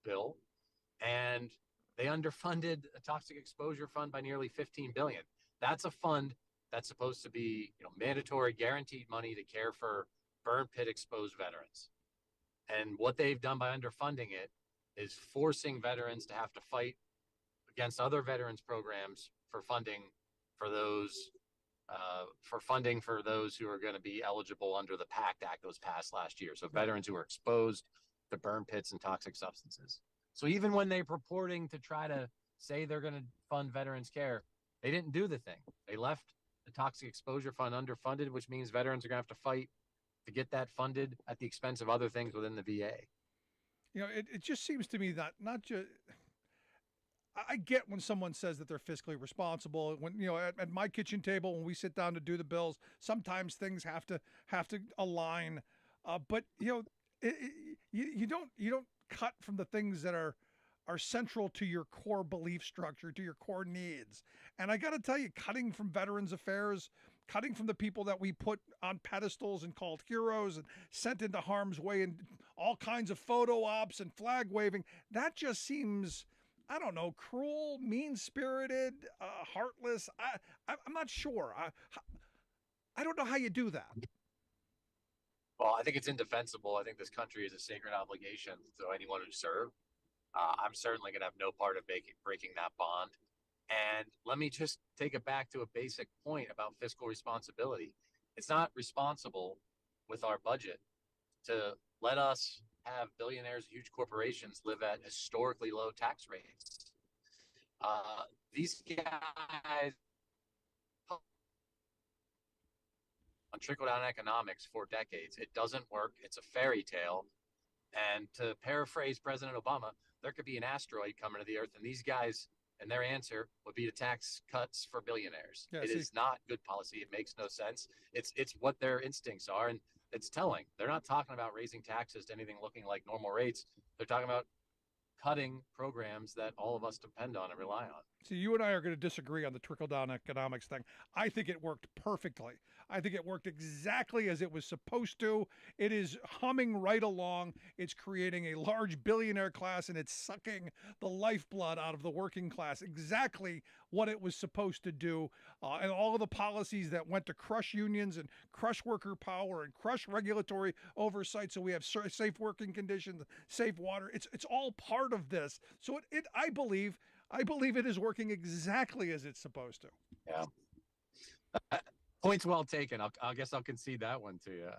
bill, and they underfunded a toxic exposure fund by nearly $15 billion. That's a fund that's supposed to be, mandatory guaranteed money to care for burn pit exposed veterans. And what they've done by underfunding it is forcing veterans to have to fight against other veterans programs for funding for those who are going to be eligible under the PACT Act that was passed last year. So veterans who are exposed to burn pits and toxic substances. So even when they're purporting to try to say they're going to fund veterans care, they didn't do the thing. They left the toxic exposure fund underfunded, which means veterans are going to have to fight to get that funded at the expense of other things within the VA. It just seems to me that not just. I get when someone says that they're fiscally responsible. When at my kitchen table, when we sit down to do the bills, sometimes things have to align. But you don't cut from the things that are central to your core belief structure, to your core needs. And I got to tell you, cutting from Veterans Affairs, cutting from the people that we put on pedestals and called heroes and sent into harm's way and all kinds of photo ops and flag waving, that just seems, I don't know, cruel, mean-spirited, heartless. I'm not sure. I don't know how you do that. Well, I think it's indefensible. I think this country is a sacred obligation to anyone who served. I'm certainly going to have no part of breaking that bond. And let me just take it back to a basic point about fiscal responsibility. It's not responsible with our budget to let us have billionaires, huge corporations live at historically low tax rates. These guys on trickle-down economics for decades. It doesn't work. It's a fairy tale. And to paraphrase President Obama, there could be an asteroid coming to the Earth, and these guys, and their answer would be to tax cuts for billionaires. It is not good policy. It makes no sense. It's what their instincts are, and it's telling. They're not talking about raising taxes to anything looking like normal rates. They're talking about cutting programs that all of us depend on and rely on. See, you and I are going to disagree on the trickle-down economics thing. I think it worked perfectly. I think it worked exactly as it was supposed to. It is humming right along. It's creating a large billionaire class, and it's sucking the lifeblood out of the working class. Exactly what it was supposed to do. And all of the policies that went to crush unions and crush worker power and crush regulatory oversight so we have safe working conditions, safe water. It's all part of this. So I believe it is working exactly as it's supposed to. Yeah. Point's well taken. I guess I'll concede that one to you.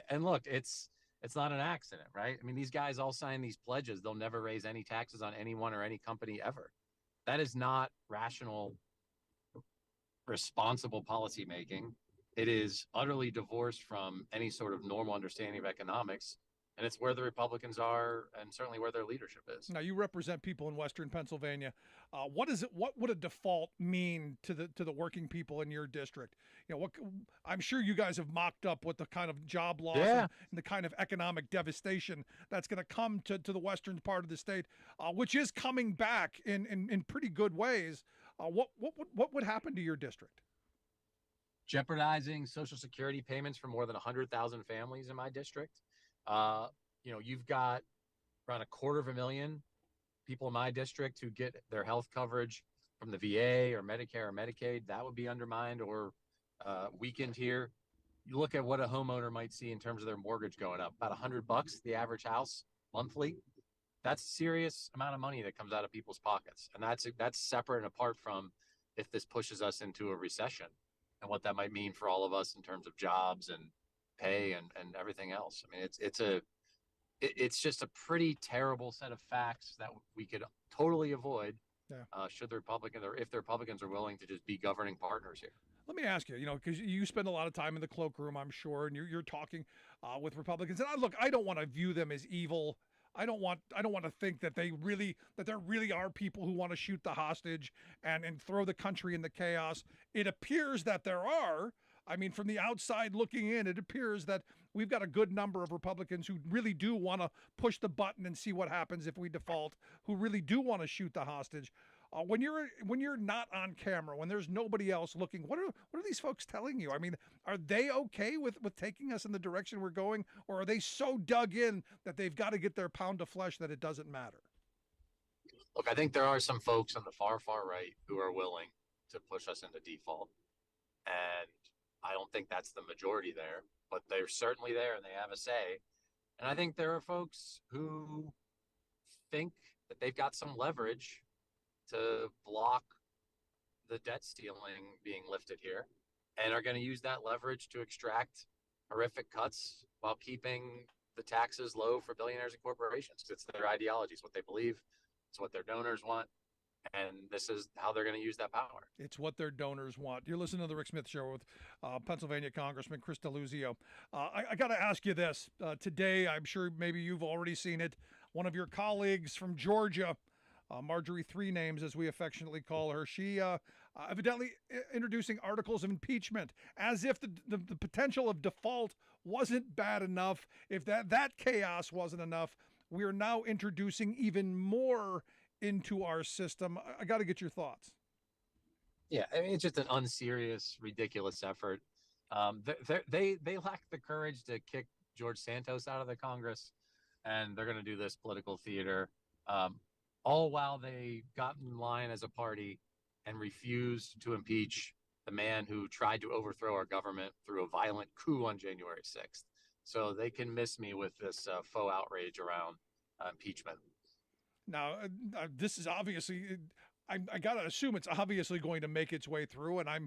And look, it's not an accident, right? I mean, these guys all sign these pledges. They'll never raise any taxes on anyone or any company ever. That is not rational, responsible policy making. It is utterly divorced from any sort of normal understanding of economics. And it's where the Republicans are, and certainly where their leadership is. Now, you represent people in Western Pennsylvania. What would a default mean to the working people in your district? I'm sure you guys have mocked up what the kind of job loss and the kind of economic devastation that's going to come to the western part of the state, which is coming back in pretty good ways. What would happen to your district? Jeopardizing Social Security payments for more than 100,000 families in my district. You've got around 250,000 people in my district who get their health coverage from the VA or Medicare or Medicaid. That would be undermined or weakened here. You look at what a homeowner might see in terms of their mortgage going up, about $100, the average house monthly. That's a serious amount of money that comes out of people's pockets. And that's separate and apart from if this pushes us into a recession and what that might mean for all of us in terms of jobs and pay and everything else. I mean, it's just a pretty terrible set of facts that we could totally avoid should the Republicans, or if the Republicans are willing to just be governing partners here. Let me ask you, because you spend a lot of time in the cloakroom, I'm sure, and you're talking with Republicans. And I don't want to view them as evil. I don't want to think that there really are people who want to shoot the hostage and throw the country into chaos. It appears that there are. I mean, from the outside looking in, it appears that we've got a good number of Republicans who really do want to push the button and see what happens if we default, who really do want to shoot the hostage. When you're not on camera, when there's nobody else looking, what are these folks telling you? I mean, are they okay with taking us in the direction we're going, or are they so dug in that they've got to get their pound of flesh that it doesn't matter? Look, I think there are some folks on the far right who are willing to push us into default, and I don't think that's the majority there, but they're certainly there and they have a say. And I think there are folks who think that they've got some leverage to block the debt ceiling being lifted here and are going to use that leverage to extract horrific cuts while keeping the taxes low for billionaires and corporations. It's their ideology. It's what they believe. It's what their donors want. And this is how they're going to use that power. It's what their donors want. You're listening to The Rick Smith Show with Pennsylvania Congressman Chris DeLuzio. I got to ask you this. Today, I'm sure maybe you've already seen it. One of your colleagues from Georgia, Marjorie Three Names, as we affectionately call her, she evidently introducing articles of impeachment as if the potential of default wasn't bad enough. If that chaos wasn't enough, we are now introducing even more into our system. I got to get your thoughts. Yeah, I mean, it's just an unserious, ridiculous effort. They lack the courage to kick George Santos out of the Congress, and they're going to do this political theater, all while they got in line as a party and refused to impeach the man who tried to overthrow our government through a violent coup on January 6th. So they can miss me with this faux outrage around impeachment. Now, this is obviously, I got to assume it's obviously going to make its way through. And I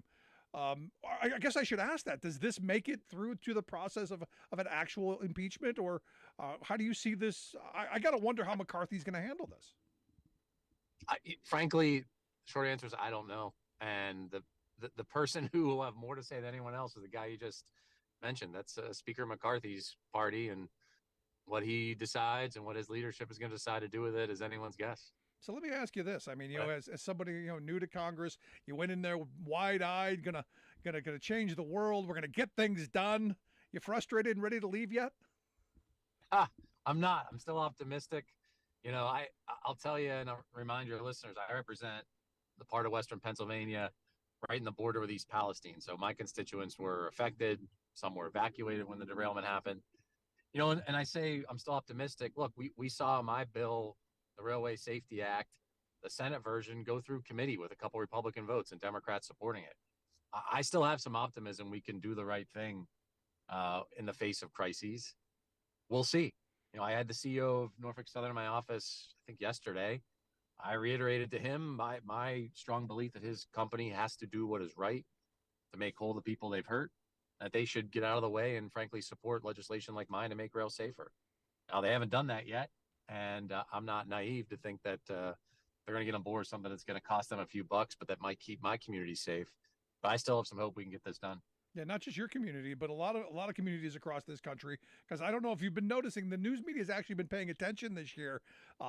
guess I should ask that. Does this make it through to the process of an actual impeachment? Or how do you see this? I got to wonder how McCarthy's going to handle this. Frankly, short answer is I don't know. And the person who will have more to say than anyone else is the guy you just mentioned. That's Speaker McCarthy's party, and what he decides and what his leadership is going to decide to do with it is anyone's guess. So let me ask you this. I mean, as somebody, new to Congress, you went in there wide-eyed, gonna change the world. We're gonna get things done. You frustrated and ready to leave yet? I'm not. I'm still optimistic. I'll tell you and I'll remind your listeners, I represent the part of Western Pennsylvania right in the border with East Palestine. So my constituents were affected. Some were evacuated when the derailment happened. And I say I'm still optimistic. Look, we saw my bill, the Railway Safety Act, the Senate version, go through committee with a couple Republican votes and Democrats supporting it. I still have some optimism we can do the right thing in the face of crises. We'll see. I had the CEO of Norfolk Southern in my office, I think yesterday. I reiterated to him my strong belief that his company has to do what is right to make whole the people they've hurt, that they should get out of the way and frankly support legislation like mine to make rail safer. Now, they haven't done that yet, and I'm not naive to think that they're going to get on board with something that's going to cost them a few bucks, but that might keep my community safe. But I still have some hope we can get this done. Yeah, not just your community, but a lot of communities across this country. Because I don't know if you've been noticing, the news media has actually been paying attention this year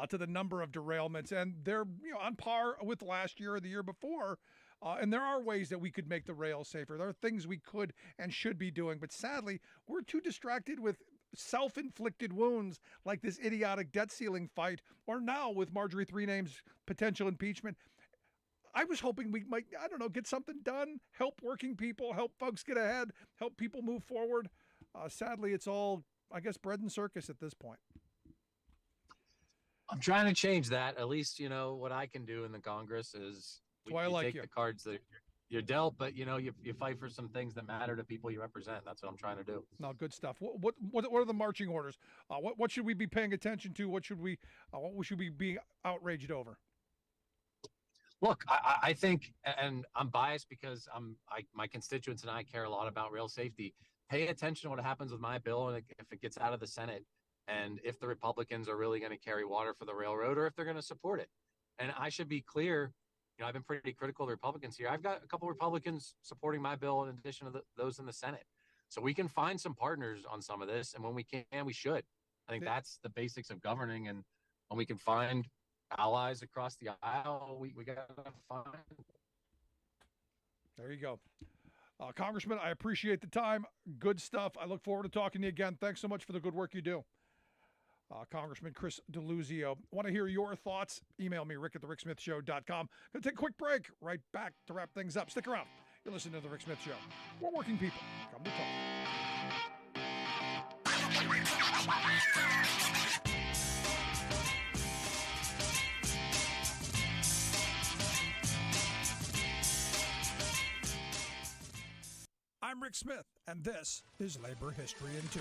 to the number of derailments, and they're on par with last year or the year before. And there are ways that we could make the rail safer. There are things we could and should be doing, but sadly, we're too distracted with self-inflicted wounds like this idiotic debt ceiling fight, or now with Marjorie Three Names' potential impeachment. I was hoping we might, get something done, help working people, help folks get ahead, help people move forward. Sadly, it's all, I guess, bread and circus at this point. I'm trying to change that. At least, what I can do in the Congress is take the cards that you're dealt, but you fight for some things that matter to people you represent. That's what I'm trying to do. No, good stuff. What are the marching orders? What should we be paying attention to? What should we be outraged over? Look, I think, and I'm biased because my constituents and I care a lot about rail safety. Pay attention to what happens with my bill, and if it gets out of the Senate, and if the Republicans are really going to carry water for the railroad, or if they're going to support it. And I should be clear. I've been pretty critical of the Republicans here. I've got a couple of Republicans supporting my bill in addition to those in the Senate. So we can find some partners on some of this. And when we can, we should. I think that's the basics of governing. And when we can find allies across the aisle, we got to find. There you go. Congressman, I appreciate the time. Good stuff. I look forward to talking to you again. Thanks so much for the good work you do. Congressman Chris DeLuzio. Want to hear your thoughts? Email me, rick@thericksmithshow.com. Going to take a quick break. Right back to wrap things up. Stick around. You're listening to The Rick Smith Show. We're working people. Come to talk. I'm Rick Smith, and this is Labor History in 2.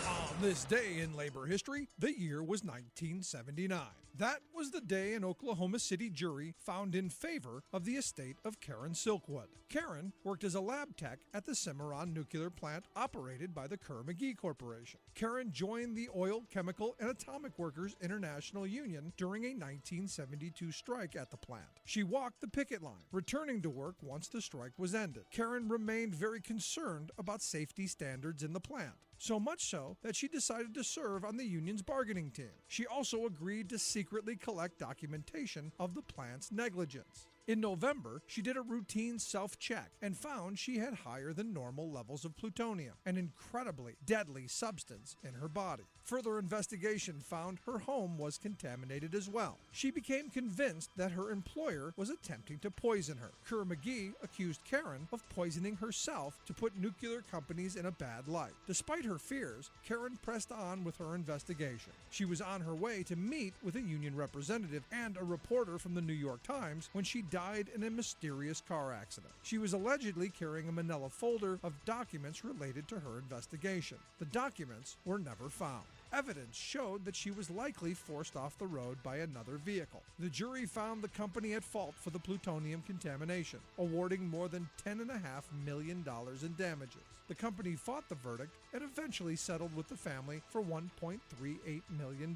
On this day in labor history, the year was 1979. That was the day an Oklahoma City jury found in favor of the estate of Karen Silkwood. Karen worked as a lab tech at the Cimarron nuclear plant operated by the Kerr-McGee Corporation. Karen joined the Oil, Chemical, and Atomic Workers International Union during a 1972 strike at the plant. She walked the picket line, returning to work once the strike was ended. Karen remained very concerned about safety standards in the plant. So much so that she decided to serve on the union's bargaining team. She also agreed to secretly collect documentation of the plant's negligence. In November, she did a routine self-check and found she had higher than normal levels of plutonium, an incredibly deadly substance in her body. Further investigation found her home was contaminated as well. She became convinced that her employer was attempting to poison her. Kerr-McGee accused Karen of poisoning herself to put nuclear companies in a bad light. Despite her fears, Karen pressed on with her investigation. She was on her way to meet with a union representative and a reporter from the New York Times when she died in a mysterious car accident. She was allegedly carrying a manila folder of documents related to her investigation. The documents were never found. Evidence showed that she was likely forced off the road by another vehicle. The jury found the company at fault for the plutonium contamination, awarding more than $10.5 million in damages. The company fought the verdict and eventually settled with the family for $1.38 million.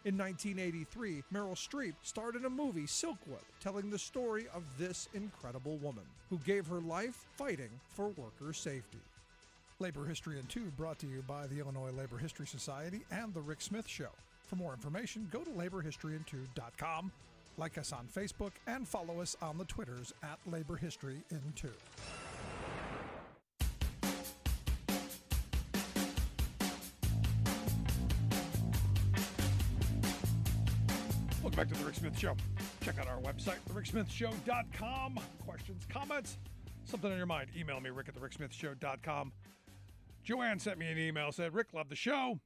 In 1983, Meryl Streep starred in a movie, Silkwood, telling the story of this incredible woman who gave her life fighting for worker safety. Labor History in 2 brought to you by the Illinois Labor History Society and The Rick Smith Show. For more information, go to laborhistoryin2.com, like us on Facebook, and follow us on the Twitters at Labor History in 2. Welcome back to The Rick Smith Show. Check out our website, thericksmithshow.com. Questions, comments, something on your mind, email me, rick@thericksmithshow.com. Joanne sent me an email, said, Rick, love the show.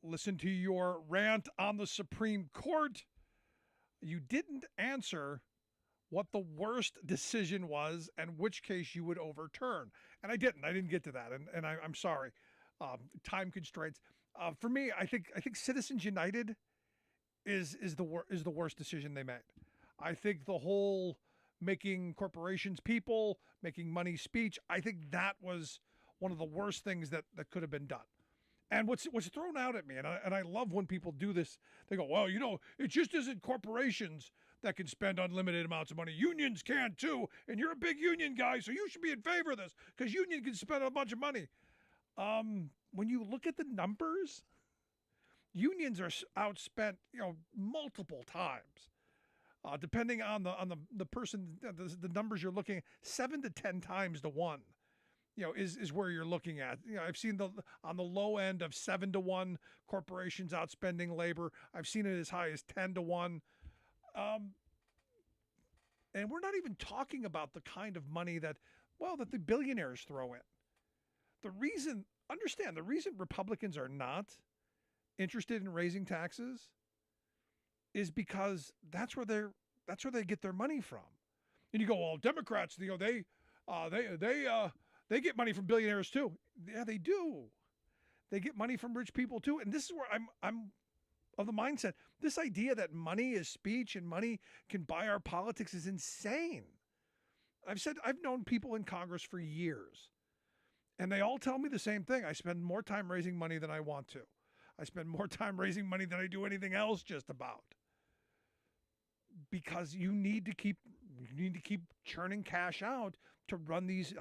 Listen to your rant on the Supreme Court. You didn't answer what the worst decision was and which case you would overturn. And I didn't. I didn't get to that. And I'm sorry. Time constraints. For me, I think Citizens United is the worst decision they made. I think the whole making corporations people, making money speech, I think that was one of the worst things that could have been done. And what's thrown out at me, and I love when people do this, they go, well, it just isn't corporations that can spend unlimited amounts of money. Unions can too, and you're a big union guy, so you should be in favor of this, because union can spend a bunch of money. When you look at the numbers, unions are outspent, multiple times. Depending on the person, the numbers you're looking at, 7 to 10 times to 1. Is where you're looking at. I've seen on the low end of 7 to 1 corporations outspending labor. I've seen it as high as 10 to 1. And we're not even talking about the kind of money that the billionaires throw in. The reason Republicans are not interested in raising taxes is because that's where they get their money from. And you go, well, Democrats, they get money from billionaires too. Yeah, they do. They get money from rich people too. And this is where I'm of the mindset. This idea that money is speech and money can buy our politics is insane. I've known people in Congress for years, and they all tell me the same thing. I spend more time raising money than I want to. I spend more time raising money than I do anything else just about. Because you need to keep churning cash out to run these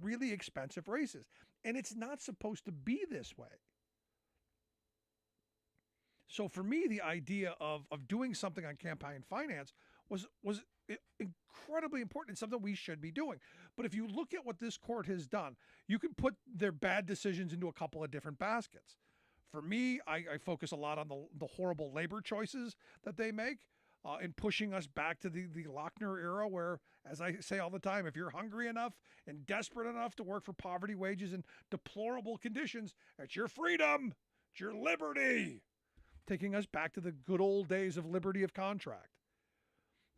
really expensive races. And it's not supposed to be this way. So for me, the idea of doing something on campaign finance was incredibly important and something we should be doing. But if you look at what this court has done, you can put their bad decisions into a couple of different baskets. For me, I focus a lot on the horrible labor choices that they make in pushing us back to the Lochner era where, as I say all the time, if you're hungry enough and desperate enough to work for poverty wages and deplorable conditions, it's your freedom, it's your liberty. Taking us back to the good old days of liberty of contract.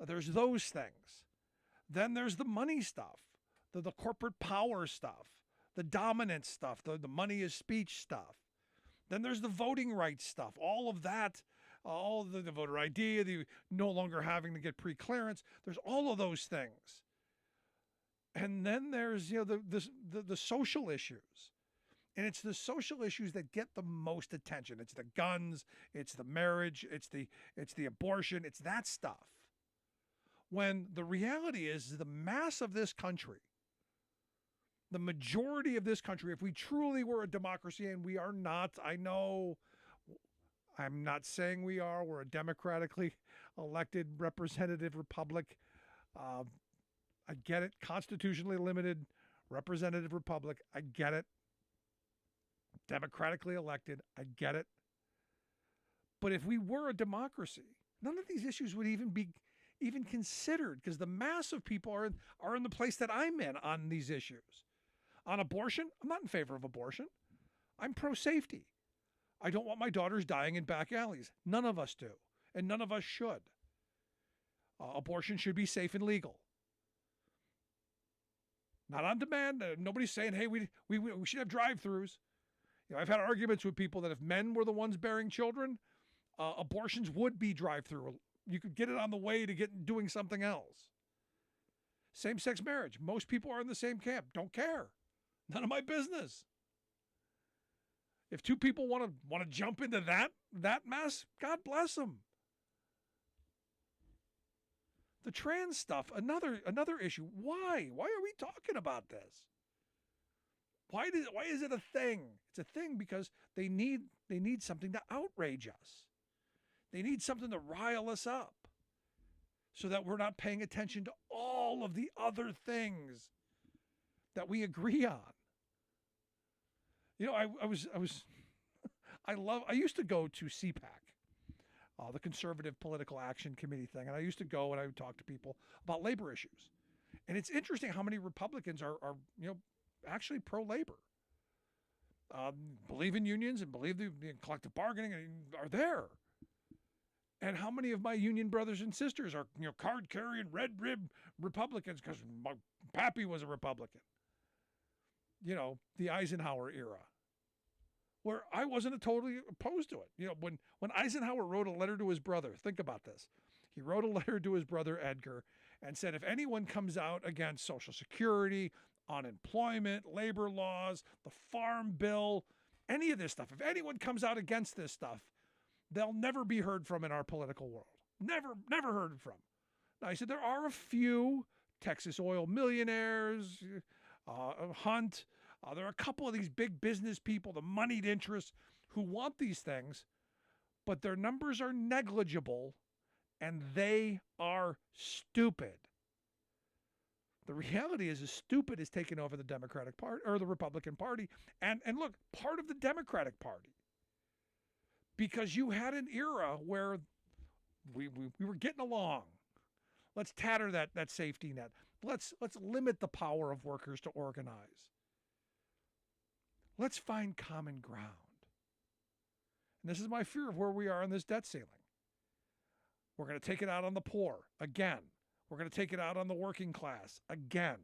There's those things. Then there's the money stuff, the corporate power stuff, the dominance stuff, the money is speech stuff. Then there's the voting rights stuff, all of that, all the voter ID, the no longer having to get pre-clearance. There's all of those things. And then there's the social issues. And it's the social issues that get the most attention. It's the guns, it's the marriage, it's the abortion, it's that stuff. When the reality is the mass of this country, the majority of this country, if we truly were a democracy, and we are not, I know, I'm not saying we are, we're a democratically elected representative republic. I get it, constitutionally limited representative republic, I get it. Democratically elected, I get it. But if we were a democracy, none of these issues would even be considered, because the mass of people are in the place that I'm in on these issues. On abortion, I'm not in favor of abortion. I'm pro-safety. I don't want my daughters dying in back alleys. None of us do, and none of us should. Abortion should be safe and legal. Not on demand. Nobody's saying, hey, we should have drive-thrus. I've had arguments with people that if men were the ones bearing children, abortions would be drive-through. You could get it on the way to doing something else. Same-sex marriage. Most people are in the same camp. Don't care. None of my business. If two people want to jump into that mess, God bless them. The trans stuff, another issue. Why? Why are we talking about this? Why is it a thing? It's a thing because they need something to outrage us. They need something to rile us up so that we're not paying attention to all of the other things that we agree on. I used to go to CPAC, the Conservative Political Action Committee thing, and I used to go and I would talk to people about labor issues. And it's interesting how many Republicans are actually pro-labor, believe in unions and believe in collective bargaining and are there. And how many of my union brothers and sisters are card-carrying red-rib Republicans because my pappy was a Republican. The Eisenhower era, where I wasn't totally opposed to it. When Eisenhower wrote a letter to his brother, think about this. He wrote a letter to his brother Edgar and said, if anyone comes out against Social Security, unemployment, labor laws, the Farm Bill, any of this stuff, if anyone comes out against this stuff, they'll never be heard from in our political world. Never heard from. Now, I said, there are a few Texas oil millionaires, Hunt. There are a couple of these big business people, the moneyed interests, who want these things, but their numbers are negligible and they are stupid. The reality is stupid is taking over the Democratic Party or the Republican Party. And look, part of the Democratic Party, because you had an era where we were getting along. Let's tatter that safety net. Let's limit the power of workers to organize. Let's find common ground. And this is my fear of where we are on this debt ceiling. We're going to take it out on the poor again. We're going to take it out on the working class again.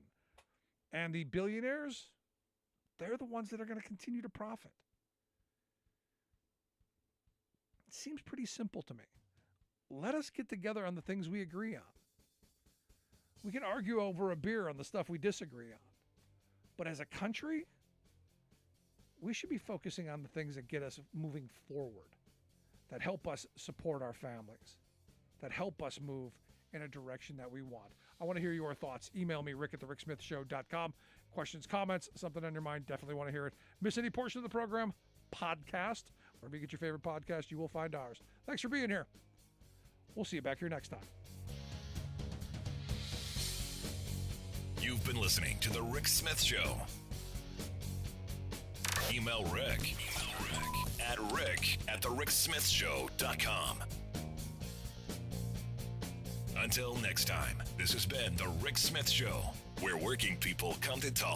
And the billionaires, they're the ones that are going to continue to profit. It seems pretty simple to me. Let us get together on the things we agree on. We can argue over a beer on the stuff we disagree on. But as a country, we should be focusing on the things that get us moving forward, that help us support our families, that help us move in a direction that we want. I want to hear your thoughts. Email me, rick@thericksmithshow.com. Questions, comments, something on your mind, definitely want to hear it. Miss any portion of the program? Podcast. Wherever you get your favorite podcast, you will find ours. Thanks for being here. We'll see you back here next time. You've been listening to The Rick Smith Show. Email Rick at rick@thericksmithshow.com. Until next time, this has been The Rick Smith Show, where working people come to talk.